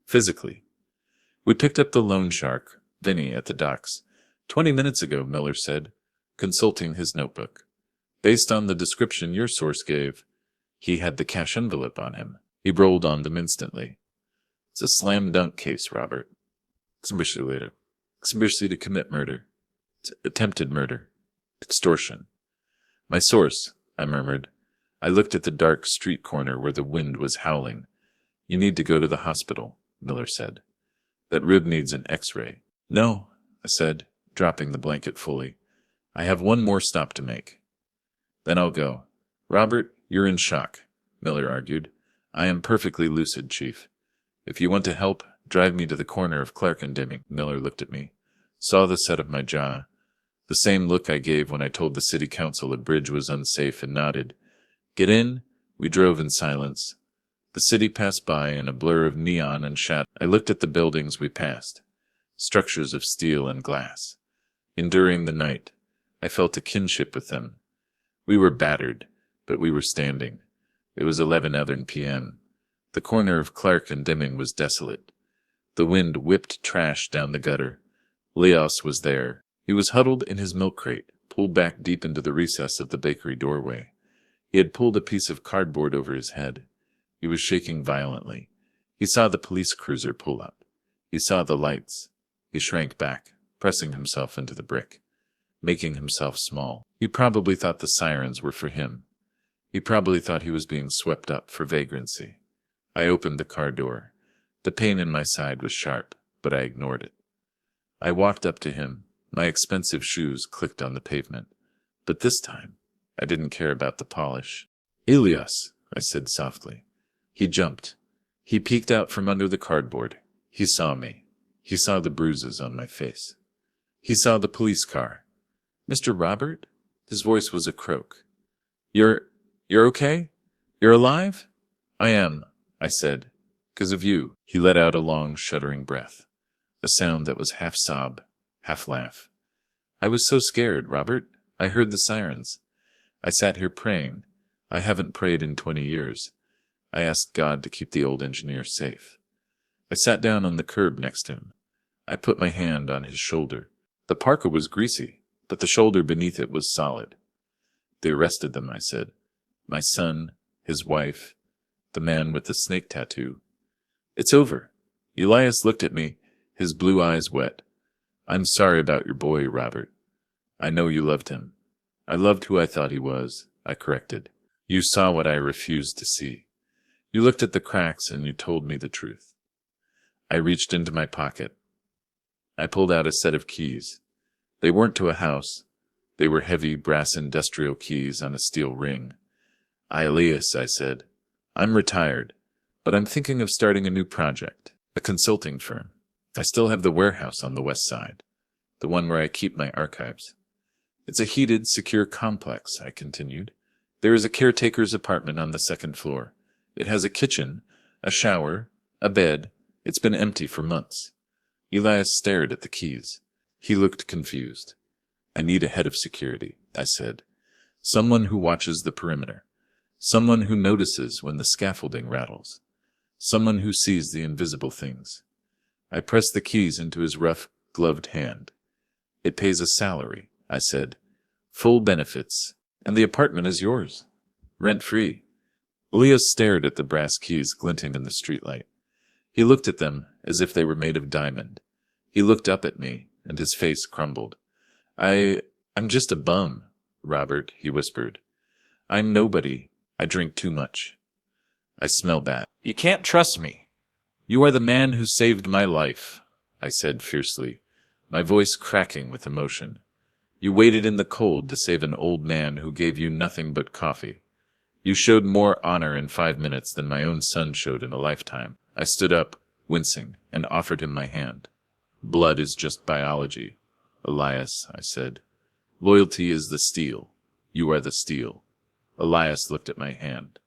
Speaker 1: "Physically." "We picked up the loan shark, Vinny, at the docks 20 minutes ago," Miller said, consulting his notebook. "Based on the description your source gave, He had the cash envelope on him. He rolled on them instantly. It's a slam dunk case, Robert. Conspiracy to commit murder. Attempted murder. Extortion. My source, I murmured. I looked at the dark street corner where the wind was howling. You need to go to the hospital, Miller said. That rib needs an x-ray. No, I said, dropping the blanket fully. I have one more stop to make. Then I'll go. Robert, you're in shock, Miller argued. I am perfectly lucid, Chief. If you want to help, drive me to the corner of Clark and Deming. Miller looked at me, saw the set of my jaw, the same look I gave when I told the city council a bridge was unsafe, and nodded. Get in. We drove in silence. The city passed by in a blur of neon and shadow. I looked at the buildings we passed, structures of steel and glass. Enduring the night, I felt a kinship with them. We were battered, but we were standing. It was 11 p.m. The corner of Clark and Deming was desolate. The wind whipped trash down the gutter. Leos was there. He was huddled in his milk crate, pulled back deep into the recess of the bakery doorway. He had pulled a piece of cardboard over his head. He was shaking violently. He saw the police cruiser pull up. He saw the lights. He shrank back, pressing himself into the brick, making himself small. He probably thought the sirens were for him. He probably thought he was being swept up for vagrancy. I opened the car door. The pain in my side was sharp, but I ignored it. I walked up to him. My expensive shoes clicked on the pavement. But this time, I didn't care about the polish. Ilias, I said softly. He jumped. He peeked out from under the cardboard. He saw me. He saw the bruises on my face. He saw the police car. Mr. Robert? His voice was a croak. You're okay? You're alive? I am, I said. 'Cause of you. He let out a long, shuddering breath, a sound that was half sob, half laugh. I was so scared, Robert. I heard the sirens. I sat here praying. I haven't prayed in 20 years. I asked God to keep the old engineer safe. I sat down on the curb next to him. I put my hand on his shoulder. The parka was greasy, but the shoulder beneath it was solid. They arrested them, I said. My son, his wife, the man with the snake tattoo. It's over. Elias looked at me, his blue eyes wet. I'm sorry about your boy, Robert. I know you loved him. I loved who I thought he was, I corrected. You saw what I refused to see. You looked at the cracks and you told me the truth. I reached into my pocket. I pulled out a set of keys. They weren't to a house. They were heavy brass industrial keys on a steel ring. Elias, I said, I'm retired, but I'm thinking of starting a new project, a consulting firm. I still have the warehouse on the west side, the one where I keep my archives. It's a heated, secure complex, I continued. There is a caretaker's apartment on the second floor. It has a kitchen, a shower, a bed. It's been empty for months. Elias stared at the keys. He looked confused. I need a head of security, I said. Someone who watches the perimeter. Someone who notices when the scaffolding rattles. Someone who sees the invisible things. I pressed the keys into his rough, gloved hand. It pays a salary, I said. Full benefits. And the apartment is yours. Rent-free. Elias stared at the brass keys glinting in the streetlight. He looked at them as if they were made of diamond. He looked up at me, and his face crumbled. I'm just a bum, Robert, he whispered. I'm nobody. I drink too much. I smell bad. You can't trust me. You are the man who saved my life, I said fiercely, my voice cracking with emotion. You waited in the cold to save an old man who gave you nothing but coffee. You showed more honor in 5 minutes than my own son showed in a lifetime. I stood up, wincing, and offered him my hand. Blood is just biology. Elias, I said. Loyalty is the steel. You are the steel. Elias looked at my hand.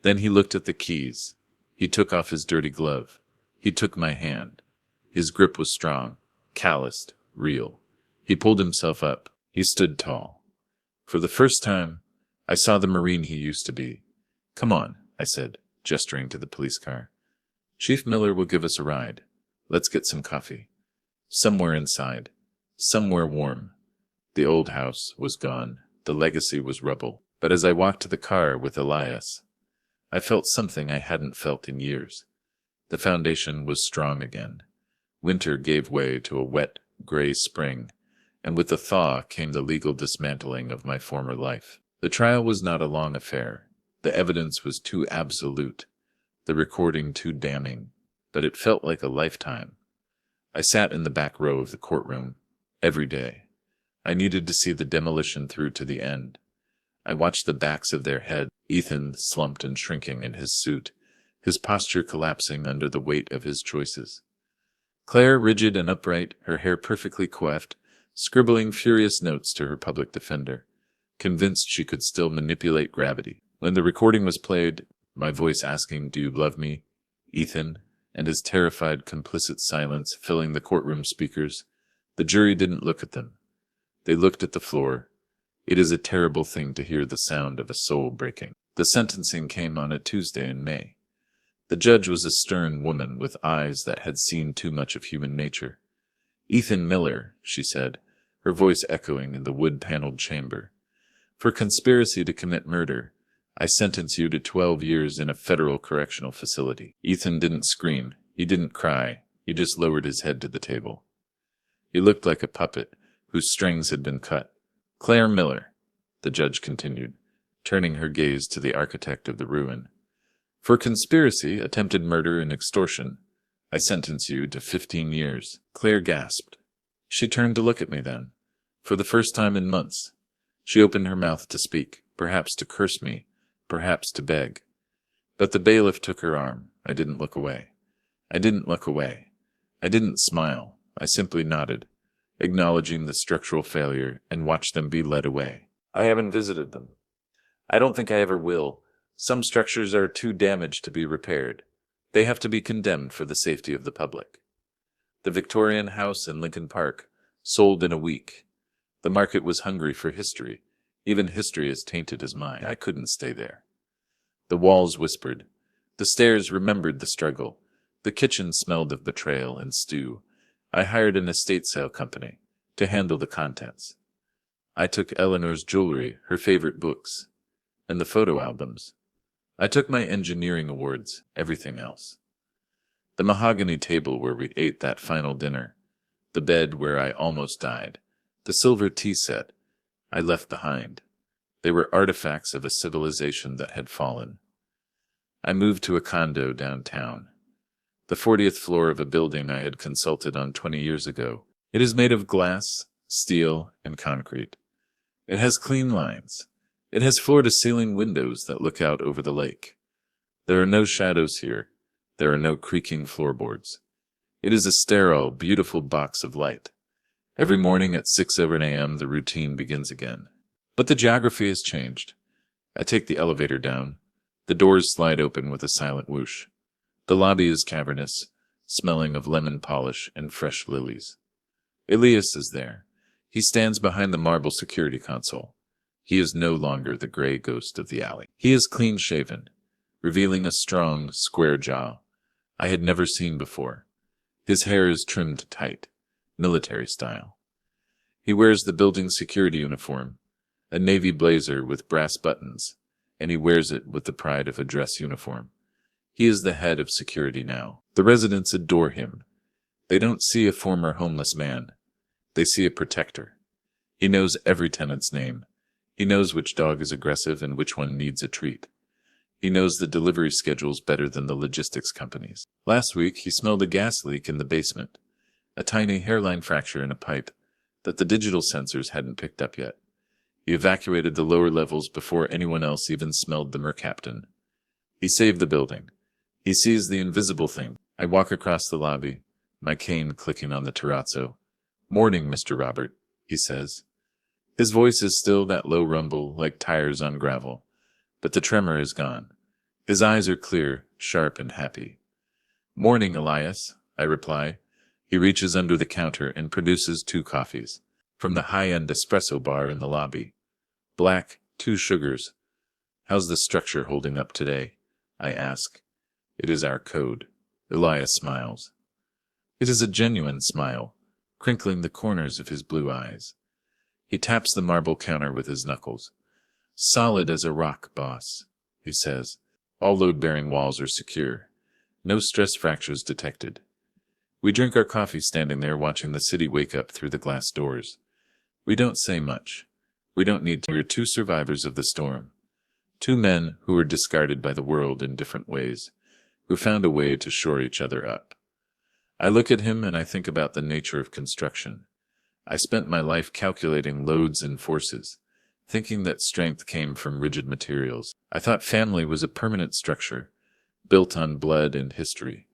Speaker 1: Then he looked at the keys. He took off his dirty glove. He took my hand. His grip was strong, calloused, real. He pulled himself up. He stood tall. For the first time, I saw the Marine he used to be. Come on, I said, gesturing to the police car. Chief Miller will give us a ride. Let's get some coffee. Somewhere inside. Somewhere warm. The old house was gone. The legacy was rubble. But as I walked to the car with Elias, I felt something I hadn't felt in years. The foundation was strong again. Winter gave way to a wet, gray spring, and with the thaw came the legal dismantling of my former life. The trial was not a long affair. The evidence was too absolute, the recording too damning, but it felt like a lifetime. I sat in the back row of the courtroom every day. I needed to see the demolition through to the end. I watched the backs of their heads, Ethan slumped and shrinking in his suit, his posture collapsing under the weight of his choices. Claire, rigid and upright, her hair perfectly coiffed, scribbling furious notes to her public defender, convinced she could still manipulate gravity. When the recording was played, my voice asking, "Do you love me, Ethan?" and his terrified, complicit silence filling the courtroom speakers, the jury didn't look at them. They looked at the floor. It is a terrible thing to hear the sound of a soul breaking. The sentencing came on a Tuesday in May. The judge was a stern woman with eyes that had seen too much of human nature. "Ethan Miller," she said, her voice echoing in the wood-paneled chamber. "For conspiracy to commit murder, I sentence you to 12 years in a federal correctional facility." Ethan didn't scream. He didn't cry. He just lowered his head to the table. He looked like a puppet whose strings had been cut. "Claire Miller," the judge continued, turning her gaze to the architect of the ruin. "For conspiracy, attempted murder, and extortion, I sentence you to 15 years. Claire gasped. She turned to look at me then. For the first time in months, she opened her mouth to speak, perhaps to curse me, perhaps to beg. But the bailiff took her arm. I didn't look away. I didn't look away. I didn't smile. I simply nodded, acknowledging the structural failure, and watched them be led away. I haven't visited them. I don't think I ever will. Some structures are too damaged to be repaired. They have to be condemned for the safety of the public. The Victorian house in Lincoln Park sold in a week. The market was hungry for history. Even history as tainted as mine. I couldn't stay there. The walls whispered. The stairs remembered the struggle. The kitchen smelled of betrayal and stew. I hired an estate sale company to handle the contents. I took Eleanor's jewelry, her favorite books, and the photo albums. I took my engineering awards, everything else. The mahogany table where we ate that final dinner, the bed where I almost died, the silver tea set I left behind. They were artifacts of a civilization that had fallen. I moved to a condo downtown, the 40th floor of a building I had consulted on 20 years ago. It is made of glass, steel, and concrete. It has clean lines. It has floor-to-ceiling windows that look out over the lake. There are no shadows here. There are no creaking floorboards. It is a sterile, beautiful box of light. Every morning at 6:07 a.m. the routine begins again. But the geography has changed. I take the elevator down. The doors slide open with a silent whoosh. The lobby is cavernous, smelling of lemon polish and fresh lilies. Elias is there. He stands behind the marble security console. He is no longer the gray ghost of the alley. He is clean-shaven, revealing a strong, square jaw I had never seen before. His hair is trimmed tight, military style. He wears the building's security uniform, a navy blazer with brass buttons, and he wears it with the pride of a dress uniform. He is the head of security now. The residents adore him. They don't see a former homeless man. They see a protector. He knows every tenant's name. He knows which dog is aggressive and which one needs a treat. He knows the delivery schedules better than the logistics companies. Last week, he smelled a gas leak in the basement, a tiny hairline fracture in a pipe that the digital sensors hadn't picked up yet. He evacuated the lower levels before anyone else even smelled the mercaptan. He saved the building. He sees the invisible thing. I walk across the lobby, my cane clicking on the terrazzo. "Morning, Mr. Robert," he says. His voice is still that low rumble, like tires on gravel, but the tremor is gone. His eyes are clear, sharp, and happy. "Morning, Elias," I reply. He reaches under the counter and produces 2 coffees from the high-end espresso bar in the lobby. Black, 2 sugars. "How's the structure holding up today?" I ask. "It is our code." Elias smiles. It is a genuine smile, crinkling the corners of his blue eyes. He taps the marble counter with his knuckles. "Solid as a rock, boss," he says. All load-bearing walls are secure. No stress fractures detected. We drink our coffee standing there watching the city wake up through the glass doors. We don't say much. We don't need to. We're two survivors of the storm. Two men who were discarded by the world in different ways, who found a way to shore each other up. I look at him and I think about the nature of construction. I spent my life calculating loads and forces, thinking that strength came from rigid materials. I thought family was a permanent structure, built on blood and history.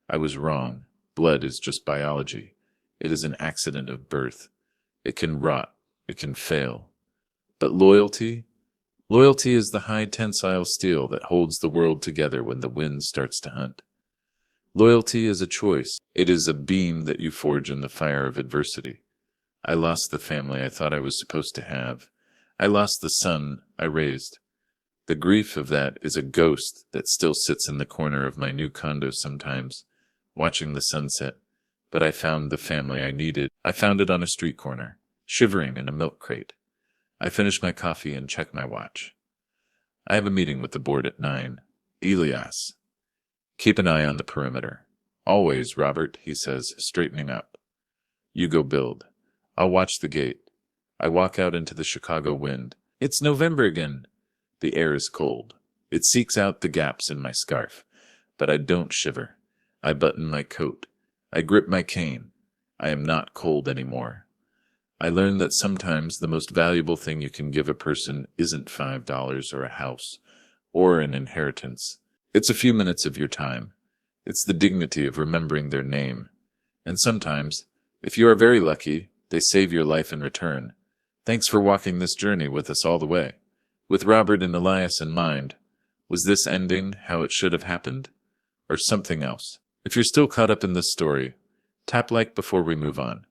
Speaker 1: I was wrong. Blood is just biology. It is an accident of birth. It can rot. It can fail. But loyalty? Loyalty is the high tensile steel that holds the world together when the wind starts to hunt. Loyalty is a choice. It is a beam that you forge in the fire of adversity. I lost the family I thought I was supposed to have. I lost the son I raised. The grief of that is a ghost that still sits in the corner of my new condo sometimes, watching the sunset. But I found the family I needed. I found it on a street corner, shivering in a milk crate. I finish my coffee and check my watch. I have a meeting with the board at 9. Elias. Keep an eye on the perimeter. Always, Robert, he says, straightening up. You go build. I'll watch the gate. I walk out into the Chicago wind. It's November again. The air is cold. It seeks out the gaps in my scarf. But I don't shiver. I button my coat. I grip my cane. I am not cold anymore. I learned that sometimes the most valuable thing you can give a person isn't $5 or a house or an inheritance. It's a few minutes of your time. It's the dignity of remembering their name. And sometimes, if you are very lucky, they save your life in return. Thanks for walking this journey with us all the way. With Robert and Elias in mind, was this ending how it should have happened? Or something else? If you're still caught up in this story, tap like before we move on.